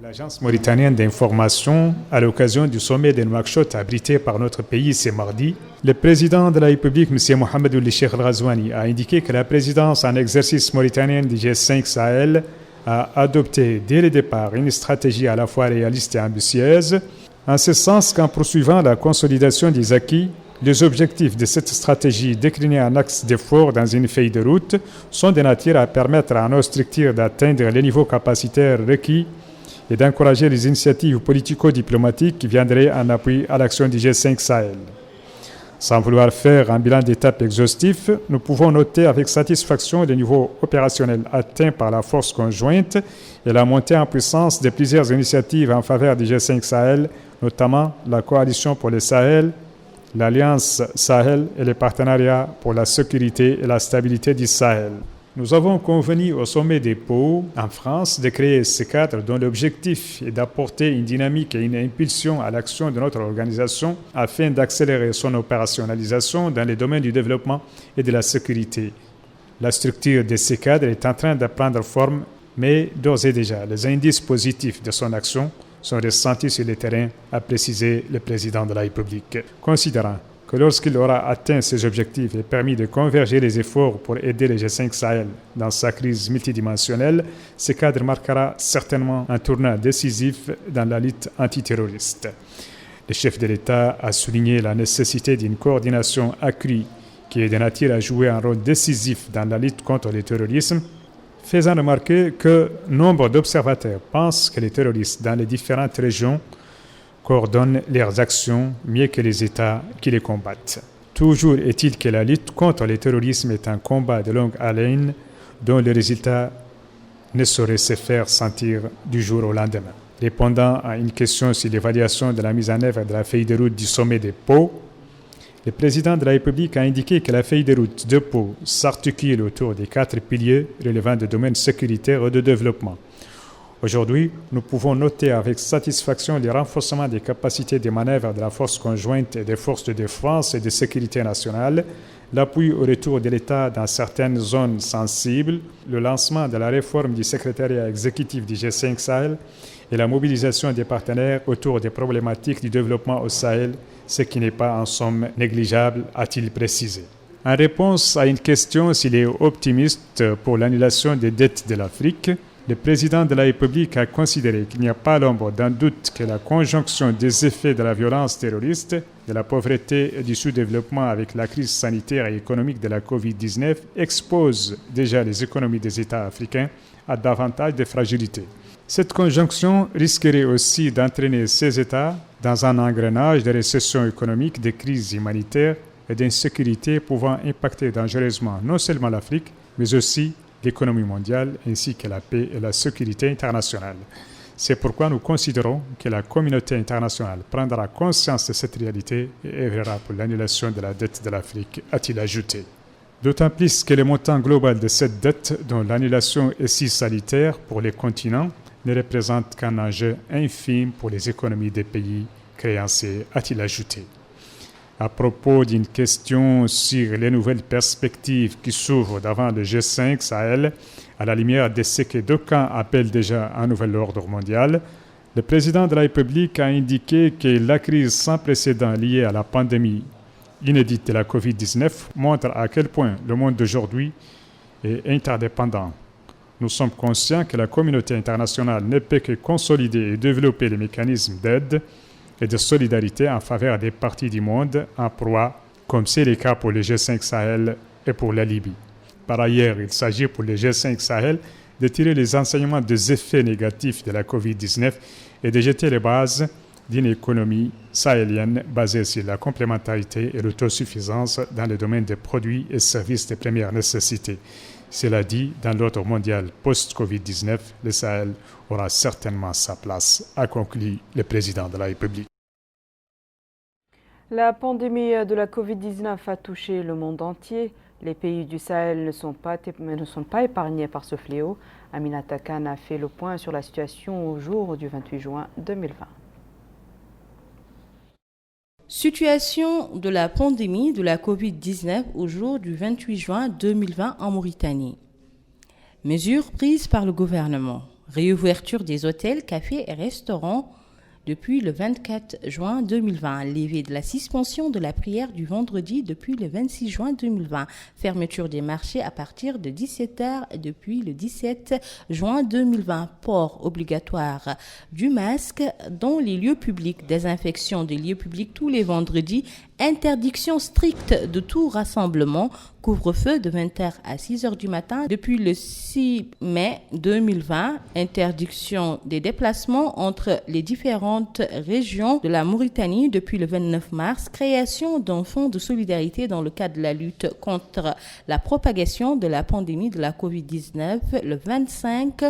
L'agence mauritanienne d'information, à l'occasion du sommet de Nouakchott abrité par notre pays ce mardi, le président de la République, M. Mohamed El-Cheikh El-Ghazouani, a indiqué que la présidence en exercice mauritanienne du G5 Sahel a adopté dès le départ une stratégie à la fois réaliste et ambitieuse, en ce sens qu'en poursuivant la consolidation des acquis, les objectifs de cette stratégie déclinés en axes d'effort dans une feuille de route sont de nature à permettre à nos structures d'atteindre les niveaux capacitaires requis et d'encourager les initiatives politico-diplomatiques qui viendraient en appui à l'action du G5 Sahel. Sans vouloir faire un bilan d'étape exhaustif, nous pouvons noter avec satisfaction les niveaux opérationnels atteints par la force conjointe et la montée en puissance de plusieurs initiatives en faveur du G5 Sahel, notamment la Coalition pour le Sahel, l'Alliance Sahel et les partenariats pour la sécurité et la stabilité du Sahel. Nous avons convenu au sommet des Pau, en France, de créer ce cadre dont l'objectif est d'apporter une dynamique et une impulsion à l'action de notre organisation afin d'accélérer son opérationnalisation dans les domaines du développement et de la sécurité. La structure de ce cadre est en train de prendre forme, mais d'ores et déjà, les indices positifs de son action sont ressentis sur le terrain, a précisé le président de la République. Considérant que lorsqu'il aura atteint ses objectifs et permis de converger les efforts pour aider le G5 Sahel dans sa crise multidimensionnelle, ce cadre marquera certainement un tournant décisif dans la lutte antiterroriste. Le chef de l'État a souligné la nécessité d'une coordination accrue qui est de nature à jouer un rôle décisif dans la lutte contre le terrorisme, faisant remarquer que nombre d'observateurs pensent que les terroristes dans les différentes régions coordonnent leurs actions mieux que les États qui les combattent. Toujours est-il que la lutte contre le terrorisme est un combat de longue haleine dont les résultats ne sauraient se faire sentir du jour au lendemain. Répondant à une question sur l'évaluation de la mise en œuvre de la feuille de route du sommet de Pau, le président de la République a indiqué que la feuille de route de Pau s'articule autour des 4 piliers relevant des domaines sécuritaires et de développement. Aujourd'hui, nous pouvons noter avec satisfaction le renforcement des capacités de manœuvre de la force conjointe et des forces de défense et de sécurité nationale, l'appui au retour de l'État dans certaines zones sensibles, le lancement de la réforme du secrétariat exécutif du G5 Sahel et la mobilisation des partenaires autour des problématiques du développement au Sahel, ce qui n'est pas en somme négligeable, a-t-il précisé. En réponse à une question s'il est optimiste pour l'annulation des dettes de l'Afrique, le président de la République a considéré qu'il n'y a pas l'ombre d'un doute que la conjonction des effets de la violence terroriste, de la pauvreté et du sous-développement avec la crise sanitaire et économique de la COVID-19 expose déjà les économies des États africains à davantage de fragilité. Cette conjonction risquerait aussi d'entraîner ces États dans un engrenage de récession économique, de crises humanitaires et d'insécurité pouvant impacter dangereusement non seulement l'Afrique, mais aussi l'économie mondiale ainsi que la paix et la sécurité internationale. C'est pourquoi nous considérons que la communauté internationale prendra conscience de cette réalité et œuvrera pour l'annulation de la dette de l'Afrique, a-t-il ajouté. D'autant plus que le montant global de cette dette, dont l'annulation est si salutaire pour les continents, ne représente qu'un enjeu infime pour les économies des pays créanciers, a-t-il ajouté. À propos d'une question sur les nouvelles perspectives qui s'ouvrent devant le G5 Sahel, à la lumière de ce que d'aucuns appellent déjà un nouvel ordre mondial, le président de la République a indiqué que la crise sans précédent liée à la pandémie inédite de la COVID-19 montre à quel point le monde d'aujourd'hui est interdépendant. Nous sommes conscients que la communauté internationale ne peut que consolider et développer les mécanismes d'aide et de solidarité en faveur des parties du monde en proie, comme c'est le cas pour le G5 Sahel et pour la Libye. Par ailleurs, il s'agit pour le G5 Sahel de tirer les enseignements des effets négatifs de la COVID-19 et de jeter les bases d'une économie sahélienne basée sur la complémentarité et l'autosuffisance dans le domaine des produits et services de première nécessité. Cela dit, dans l'ordre mondial post-COVID-19, le Sahel aura certainement sa place, a conclu le président de la République. La pandémie de la COVID-19 a touché le monde entier. Les pays du Sahel ne sont pas épargnés par ce fléau. Aminata Khan a fait le point sur la situation au jour du 28 juin 2020. Situation de la pandémie de la COVID-19 au jour du 28 juin 2020 en Mauritanie. Mesures prises par le gouvernement. Réouverture des hôtels, cafés et restaurants depuis le 24 juin 2020. Levée de la suspension de la prière du vendredi depuis le 26 juin 2020. Fermeture des marchés à partir de 17h depuis le 17 juin 2020. Port obligatoire du masque dans les lieux publics. Désinfection des lieux publics tous les vendredis. Interdiction stricte de tout rassemblement. Couvre-feu de 20h à 6h du matin depuis le 6 mai 2020. Interdiction des déplacements entre les différentes régions de la Mauritanie depuis le 29 mars. Création d'un fonds de solidarité dans le cadre de la lutte contre la propagation de la pandémie de la COVID-19 le 25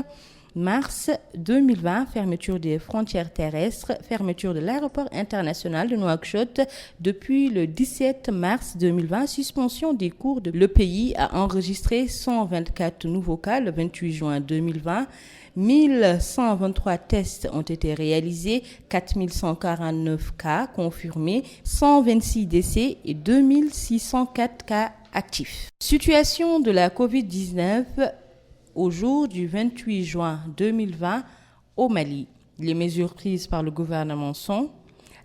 mars 2020, fermeture des frontières terrestres, fermeture de l'aéroport international de Nouakchott. Depuis le 17 mars 2020, suspension des cours. Le pays a enregistré 124 nouveaux cas le 28 juin 2020. 1123 tests ont été réalisés, 4149 cas confirmés, 126 décès et 2604 cas actifs. Situation de la COVID-19 au jour du 28 juin 2020 au Mali. Les mesures prises par le gouvernement sont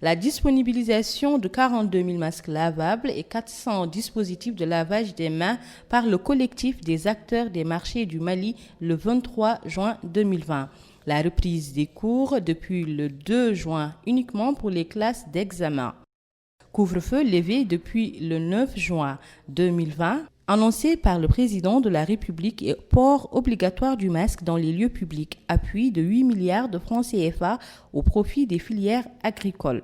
la disponibilisation de 42 000 masques lavables et 400 dispositifs de lavage des mains par le collectif des acteurs des marchés du Mali le 23 juin 2020. La reprise des cours depuis le 2 juin uniquement pour les classes d'examen. Couvre-feu levé depuis le 9 juin 2020. Annoncé par le président de la République et port obligatoire du masque dans les lieux publics, appui de 8 milliards de francs CFA au profit des filières agricoles.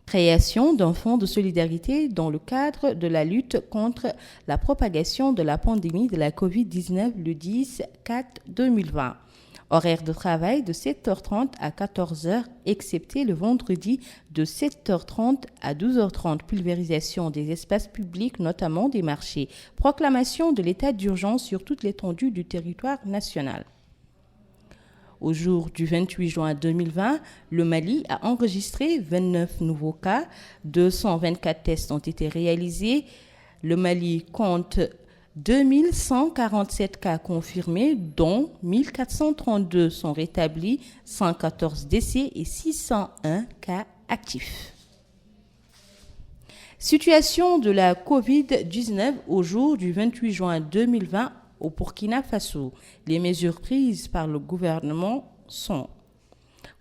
Création d'un fonds de solidarité dans le cadre de la lutte contre la propagation de la pandémie de la COVID-19 le 10/4/2020. Horaire de travail de 7h30 à 14h, excepté le vendredi de 7h30 à 12h30. Pulvérisation des espaces publics, notamment des marchés. Proclamation de l'état d'urgence sur toute l'étendue du territoire national. Au jour du 28 juin 2020, le Mali a enregistré 29 nouveaux cas. 224 tests ont été réalisés. Le Mali compte 2147 cas confirmés, dont 1432 sont rétablis, 114 décès et 601 cas actifs. Situation de la COVID-19 au jour du 28 juin 2020 au Burkina Faso. Les mesures prises par le gouvernement sont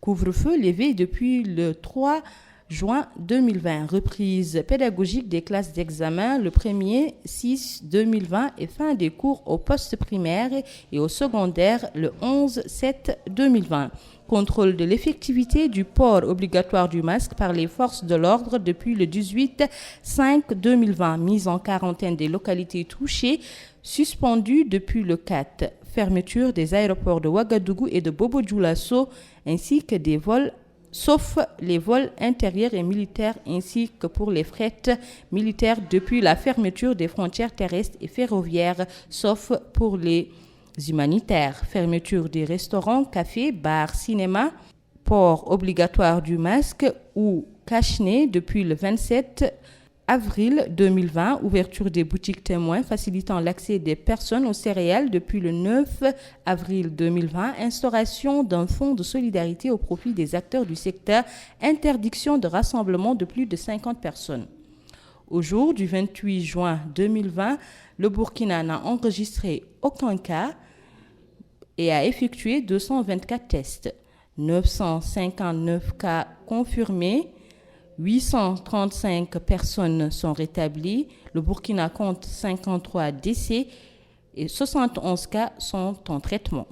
couvre-feu levé depuis le 3 juin 2020, reprise pédagogique des classes d'examen le 1er 6/2020 et fin des cours au poste primaire et au secondaire le 11/7/2020. Contrôle de l'effectivité du port obligatoire du masque par les forces de l'ordre depuis le 18/5/2020. Mise en quarantaine des localités touchées, suspendue depuis le 4. Fermeture des aéroports de Ouagadougou et de Bobo-Dioulasso ainsi que des vols sauf les vols intérieurs et militaires ainsi que pour les frettes militaires depuis la fermeture des frontières terrestres et ferroviaires, sauf pour les humanitaires. Fermeture des restaurants, cafés, bars, cinémas, port obligatoire du masque ou cache-nez depuis le 27 avril 2020, ouverture des boutiques témoins facilitant l'accès des personnes aux céréales depuis le 9 avril 2020, instauration d'un fonds de solidarité au profit des acteurs du secteur, interdiction de rassemblement de plus de 50 personnes. Au jour du 28 juin 2020, le Burkina n'a enregistré aucun cas et a effectué 224 tests, 959 cas confirmés, 835 personnes sont rétablies. Le Burkina compte 53 décès et 71 cas sont en traitement.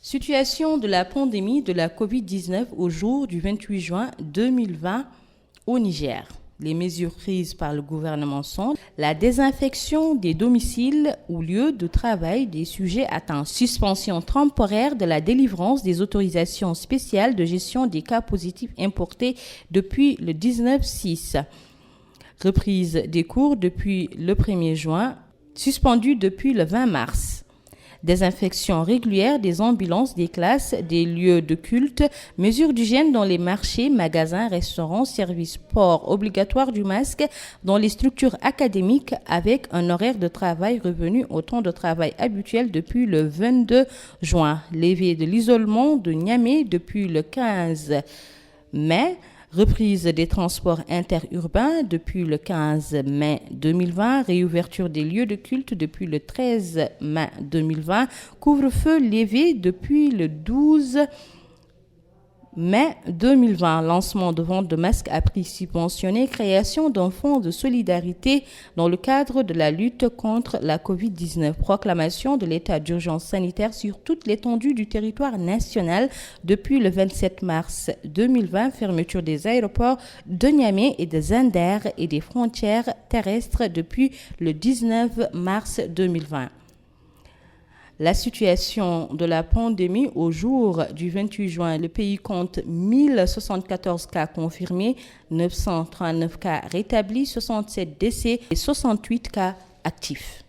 Situation de la pandémie de la COVID-19 au jour du 28 juin 2020 au Niger. Les mesures prises par le gouvernement sont la désinfection des domiciles ou lieux de travail des sujets atteints, suspension temporaire de la délivrance des autorisations spéciales de gestion des cas positifs importés depuis le 19/6, reprise des cours depuis le 1er juin, suspendue depuis le 20 mars. Désinfection régulière des ambulances, des classes, des lieux de culte, mesures d'hygiène dans les marchés, magasins, restaurants, services, port obligatoire du masque dans les structures académiques avec un horaire de travail revenu au temps de travail habituel depuis le 22 juin. Levée de l'isolement de Niamey depuis le 15 mai. Reprise des transports interurbains depuis le 15 mai 2020, réouverture des lieux de culte depuis le 13 mai 2020, couvre-feu levé depuis le 12 mai 2020, lancement de vente de masques à prix subventionné, création d'un fonds de solidarité dans le cadre de la lutte contre la COVID-19, proclamation de l'état d'urgence sanitaire sur toute l'étendue du territoire national depuis le 27 mars 2020, fermeture des aéroports de Niamey et de Zinder et des frontières terrestres depuis le 19 mars 2020. La situation de la pandémie au jour du 28 juin, le pays compte 1074 cas confirmés, 939 cas rétablis, 67 décès et 68 cas actifs.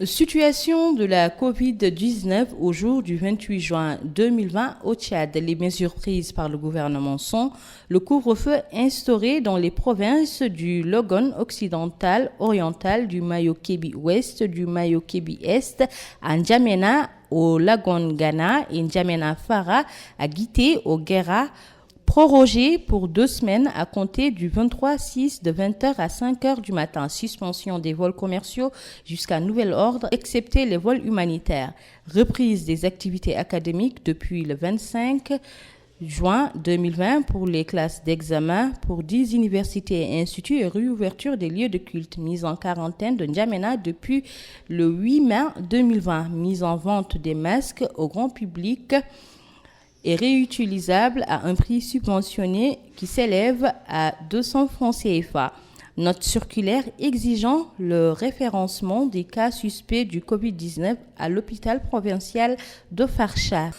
Situation de la COVID-19 au jour du 28 juin 2020 au Tchad. Les mesures prises par le gouvernement sont le couvre-feu instauré dans les provinces du Logone occidental, oriental, du Mayo-Kébi ouest, du Mayo-Kébi est, à N'Djamena, au Lagon Ghana et N'Djamena Fara, à Guité, au Guéra, prorogé pour 2 semaines à compter du 23/6 de 20h à 5h du matin. Suspension des vols commerciaux jusqu'à nouvel ordre, excepté les vols humanitaires. Reprise des activités académiques depuis le 25 juin 2020 pour les classes d'examen pour 10 universités et instituts et réouverture des lieux de culte. Mise en quarantaine de N'Djamena depuis le 8 mai 2020. Mise en vente des masques au grand public est réutilisable à un prix subventionné qui s'élève à 200 francs CFA. Note circulaire exigeant le référencement des cas suspects du Covid-19 à l'hôpital provincial de Farcha.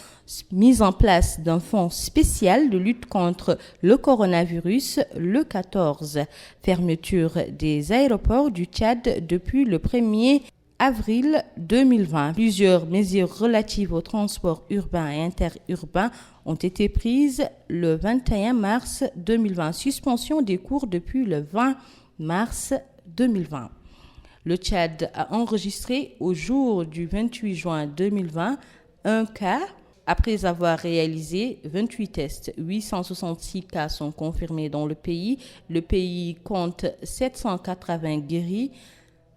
Mise en place d'un fonds spécial de lutte contre le coronavirus le 14. Fermeture des aéroports du Tchad depuis le 1er avril 2020. Plusieurs mesures relatives au transport urbain et interurbain ont été prises le 21 mars 2020. Suspension des cours depuis le 20 mars 2020. Le Tchad a enregistré au jour du 28 juin 2020 un cas après avoir réalisé 28 tests. 866 cas sont confirmés dans le pays. Le pays compte 780 guéris,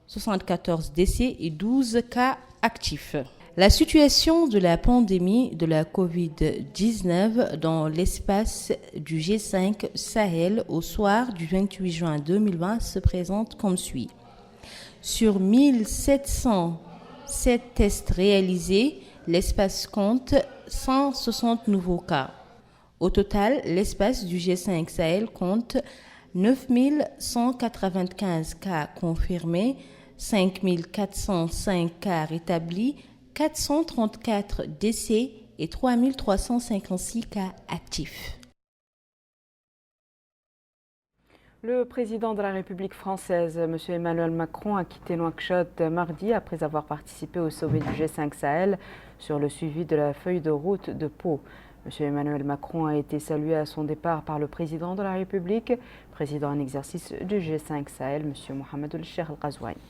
74 décès et 12 cas actifs. La situation de la pandémie de la COVID-19 dans l'espace du G5 Sahel au soir du 28 juin 2020 se présente comme suit. Sur 1707 tests réalisés, l'espace compte 160 nouveaux cas. Au total, l'espace du G5 Sahel compte 9195 cas confirmés, 5405 cas rétablis, 434 décès et 3356 cas actifs. Le président de la République française, M. Emmanuel Macron, a quitté Nouakchott mardi après avoir participé au sommet du G5 Sahel sur le suivi de la feuille de route de Pau. M. Emmanuel Macron a été salué à son départ par le président de la République, président en exercice du G5 Sahel, M. Mohamed El-Cheikh El-Ghazouani.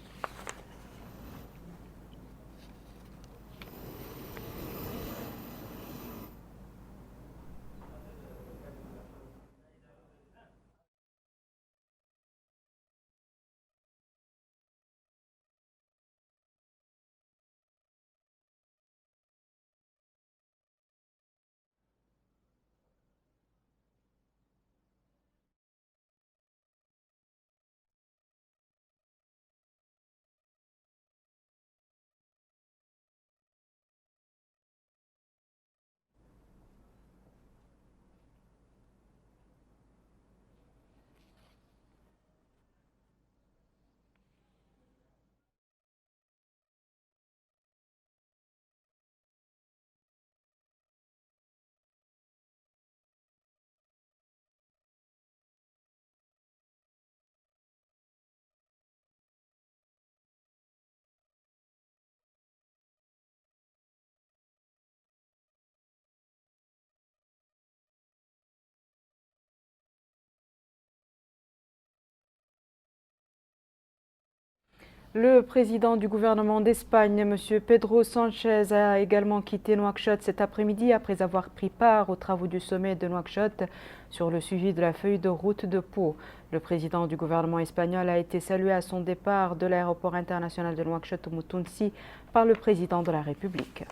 Le président du gouvernement d'Espagne, M. Pedro Sánchez, a également quitté Nouakchott cet après-midi après avoir pris part aux travaux du sommet de Nouakchott sur le suivi de la feuille de route de Pau. Le président du gouvernement espagnol a été salué à son départ de l'aéroport international de Nouakchott-Moutounsi par le président de la République.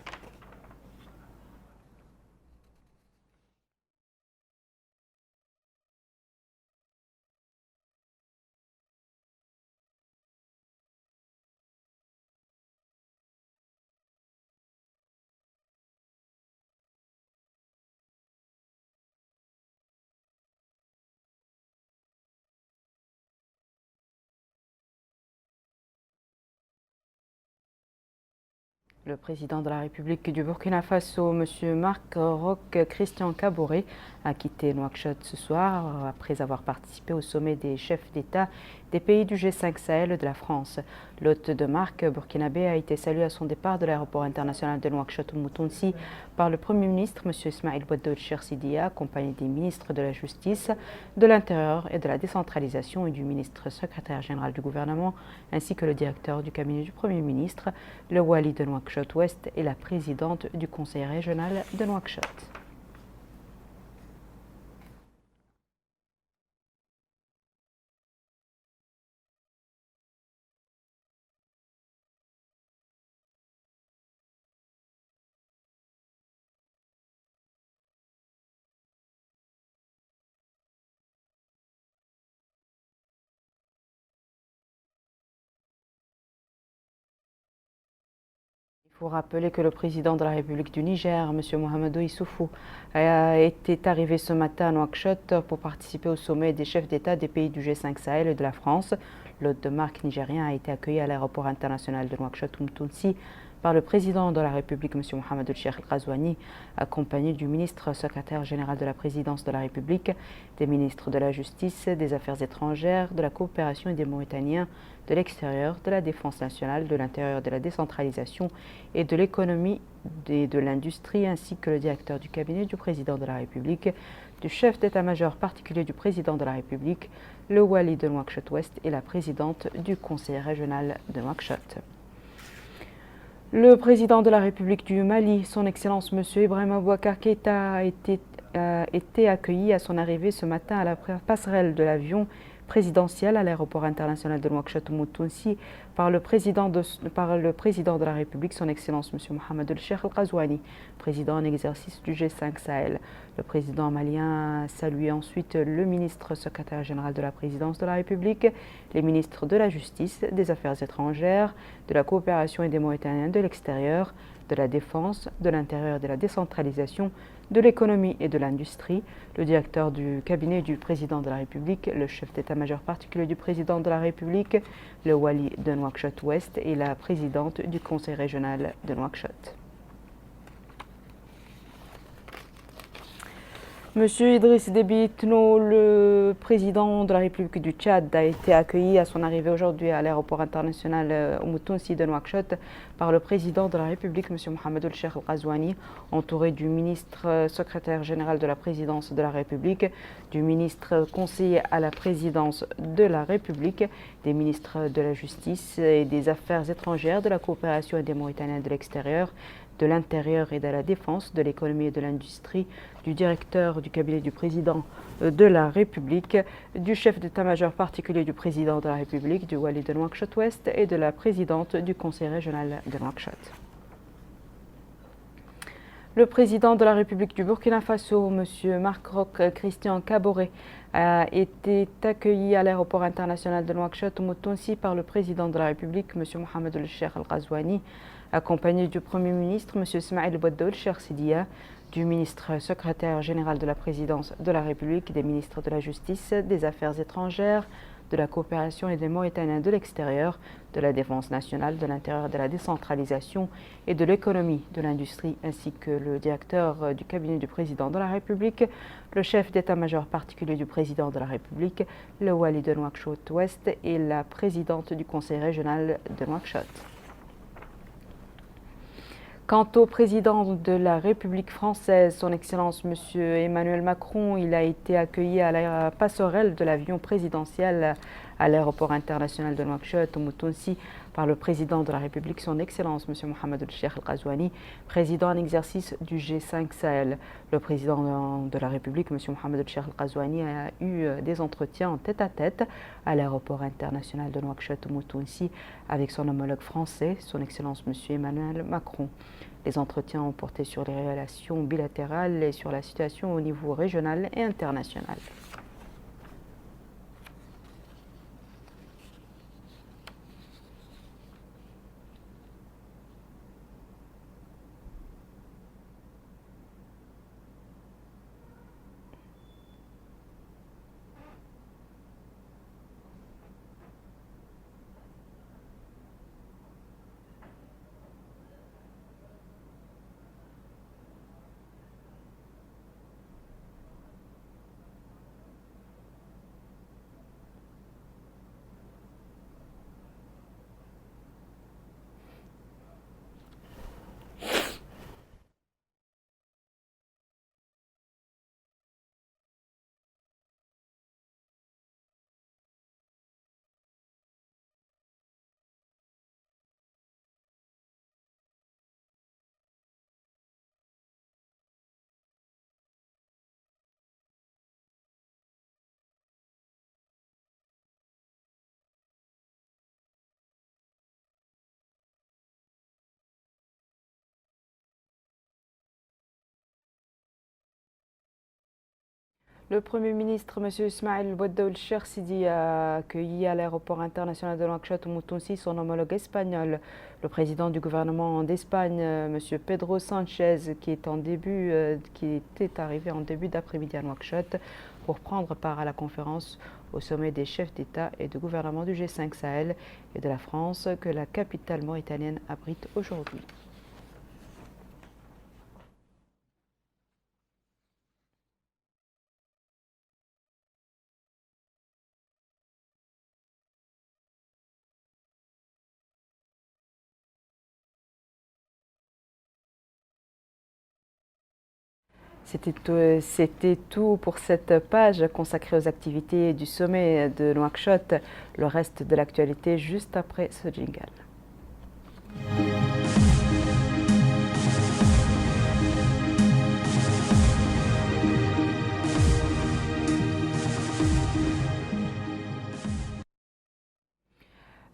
Le président de la République du Burkina Faso, M. Marc Roch Christian Kaboré, a quitté Nouakchott ce soir après avoir participé au sommet des chefs d'État des pays du G5 Sahel de la France. L'hôte de marque burkinabé a été salué à son départ de l'aéroport international de Nouakchott-Moutounsi par le Premier ministre, M. Ismaïl Bouaddoul Chersidia, accompagné des ministres de la Justice, de l'Intérieur et de la Décentralisation et du ministre secrétaire général du gouvernement, ainsi que le directeur du cabinet du Premier ministre, le Wali de Nouakchott-Ouest et la présidente du conseil régional de Nouakchott. Il faut rappeler que le président de la République du Niger, M. Mohamedou Issoufou, était arrivé ce matin à Nouakchott pour participer au sommet des chefs d'État des pays du G5 Sahel et de la France. L'hôte de marque nigérien a été accueilli à l'aéroport international de Nouakchott-Moutounsi par le président de la République, M. Mohamed El-Cheikh El-Ghazouani, accompagné du ministre secrétaire général de la présidence de la République, des ministres de la Justice, des Affaires étrangères, de la coopération et des Mauritaniens, de l'extérieur, de la défense nationale, de l'intérieur, de la décentralisation et de l'économie et de l'industrie, ainsi que le directeur du cabinet du président de la République, du chef d'état-major particulier du président de la République, le Wali de Nouakchott-Ouest et la présidente du conseil régional de Nouakchott. Le président de la République du Mali, son Excellence M. Ibrahima Boubacar Keïta, a été accueilli à son arrivée ce matin à la passerelle de l'avion présidentiel à l'aéroport international de Nouakchott-Moutounsi par le président de la République, son Excellence M. Mohamed El-Cheikh El-Ghazouani, président en exercice du G5 Sahel. Le président malien a salué ensuite le ministre secrétaire général de la présidence de la République, les ministres de la Justice, des Affaires étrangères, de la coopération et des Mauritaniens de l'extérieur, de la défense, de l'intérieur et de la décentralisation, de l'économie et de l'industrie, le directeur du cabinet du président de la République, le chef d'état-major particulier du président de la République, le Wali de Nouakchott-Ouest et la présidente du conseil régional de Nouakchott. Monsieur Idriss Déby Itno, le président de la République du Tchad, a été accueilli à son arrivée aujourd'hui à l'aéroport international Moutounsi de Nouakchott par le président de la République, M. Mohamed El-Cheikh El-Ghazouani, entouré du ministre secrétaire général de la présidence de la République, du ministre conseiller à la présidence de la République, des ministres de la Justice et des Affaires étrangères, de la coopération et des Mauritaniens de l'extérieur, de l'intérieur et de la défense, de l'économie et de l'industrie, du directeur du cabinet du président de la République, du chef d'état-major particulier du président de la République, du Wali de Nouakchott-Ouest et de la présidente du conseil régional de Nouakchott. Le président de la République du Burkina Faso, M. Marc Roch Christian Kaboré, a été accueilli à l'aéroport international de Nouakchott-Moutounsi par le président de la République, M. Mohamed El-Cheikh El-Ghazouani, accompagné du Premier ministre, M. Ismaïl Bouaddoul Chersidia, du ministre secrétaire général de la présidence de la République, des ministres de la Justice, des Affaires étrangères, de la coopération et des Mauritaniens de l'extérieur, de la défense nationale, de l'intérieur, de la décentralisation et de l'économie, de l'industrie, ainsi que le directeur du cabinet du président de la République, le chef d'état-major particulier du président de la République, le Wali de Nouakchott-Ouest et la présidente du conseil régional de Nouakchott. Quant au président de la République française, son Excellence M. Emmanuel Macron, il a été accueilli à la passerelle de l'avion présidentiel à l'aéroport international de Nouakchott-Moutounsi par le président de la République, son Excellence M. Mohamed El-Cheikh El-Ghazouani, président en exercice du G5 Sahel. Le président de la République, M. Mohamed El-Cheikh El-Ghazouani, a eu des entretiens en tête-à-tête à l'aéroport international de Nouakchott-Moutounsi avec son homologue français, son Excellence M. Emmanuel Macron. Les entretiens ont porté sur les relations bilatérales et sur la situation au niveau régional et international. Le Premier ministre, M. Ismaël Boudaoul Chersidi, a accueilli à l'aéroport international de Nouakchott Moutounsi son homologue espagnol, le président du gouvernement d'Espagne, M. Pedro Sanchez, qui était arrivé en début d'après-midi à Nouakchott pour prendre part à la conférence au sommet des chefs d'État et de gouvernement du G5 Sahel et de la France que la capitale mauritanienne abrite aujourd'hui. C'était tout pour cette page consacrée aux activités du sommet de Nouakchott. Le reste de l'actualité juste après ce jingle.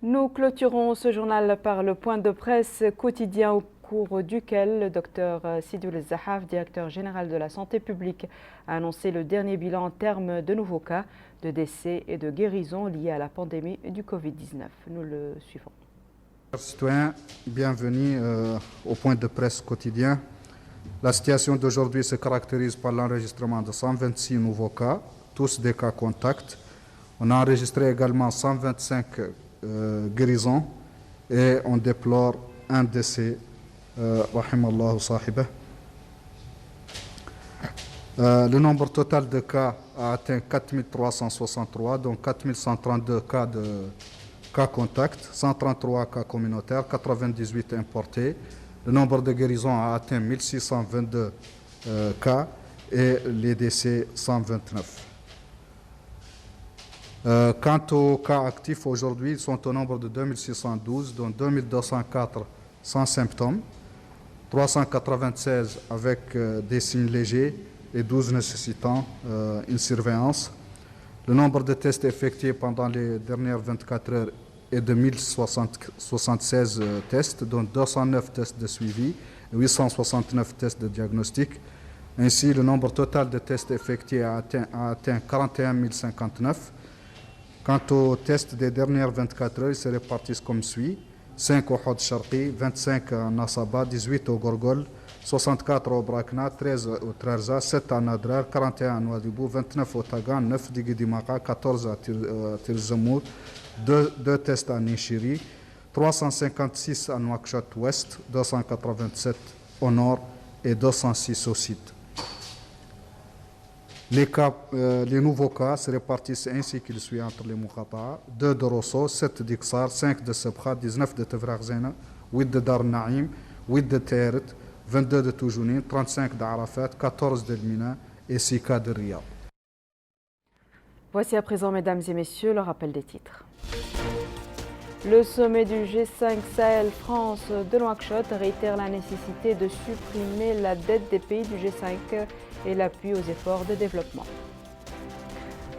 Nous clôturons ce journal par le point de presse quotidien au cours duquel le docteur Sidoul Zahaf, directeur général de la santé publique, a annoncé le dernier bilan en termes de nouveaux cas, de décès et de guérisons liés à la pandémie du Covid-19. Nous le suivons. Chers citoyens, bienvenue au point de presse quotidien. La situation d'aujourd'hui se caractérise par l'enregistrement de 126 nouveaux cas, tous des cas contacts. On a enregistré également 125 guérisons et on déplore un décès. Rahimallahu sahibah. Le nombre total de cas a atteint 4363, dont 4132 cas contacts, 133 cas communautaires, 98 importés. Le nombre de guérisons a atteint 1622 cas et les décès 129. Quant aux cas actifs aujourd'hui, ils sont au nombre de 2612, dont 2204 sans symptômes, 396 avec des signes légers et 12 nécessitant une surveillance. Le nombre de tests effectués pendant les dernières 24 heures est de 1076 tests, dont 209 tests de suivi et 869 tests de diagnostic. Ainsi, le nombre total de tests effectués a atteint 41 059. Quant aux tests des dernières 24 heures, ils se répartissent comme suit. 5 au Hod Sharqi, 25 à Nasaba, 18 au Gorgol, 64 au Brakna, 13 au Trarza, 7 à Nadrar, 41 à Nouadhibou, 29 au Tagan, 9 à Guidimaka, 14 à Tirzamour, 2 tests à Nishiri, 356 à Nouakchott Ouest, 287 au Nord et 206 au Sud. Les nouveaux cas se répartissent ainsi qu'il suit entre les Moukhata'a: 2 de Rosso, 7 d'Iksar, 5 de Sebkha, 19 de Tevraghzena, 8 de Dar Naïm, 8 de Teret, 22 de Toujounin, 35 d'Arafat, 14 d'Elmina et 6 cas de Riyad. Voici à présent, mesdames et messieurs, le rappel des titres. Le sommet du G5 Sahel France de Nouakchott réitère la nécessité de supprimer la dette des pays du G5 et l'appui aux efforts de développement.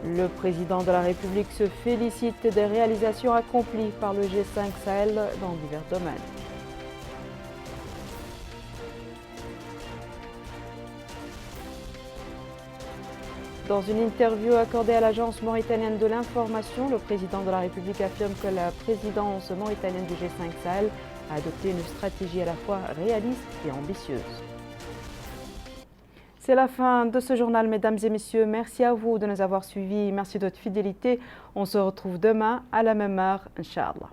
Le président de la République se félicite des réalisations accomplies par le G5 Sahel dans divers domaines. Dans une interview accordée à l'agence mauritanienne de l'information, le président de la République affirme que la présidence mauritanienne du G5 Sahel a adopté une stratégie à la fois réaliste et ambitieuse. C'est la fin de ce journal, mesdames et messieurs. Merci à vous de nous avoir suivis. Merci de votre fidélité. On se retrouve demain à la même heure, Inch'Allah.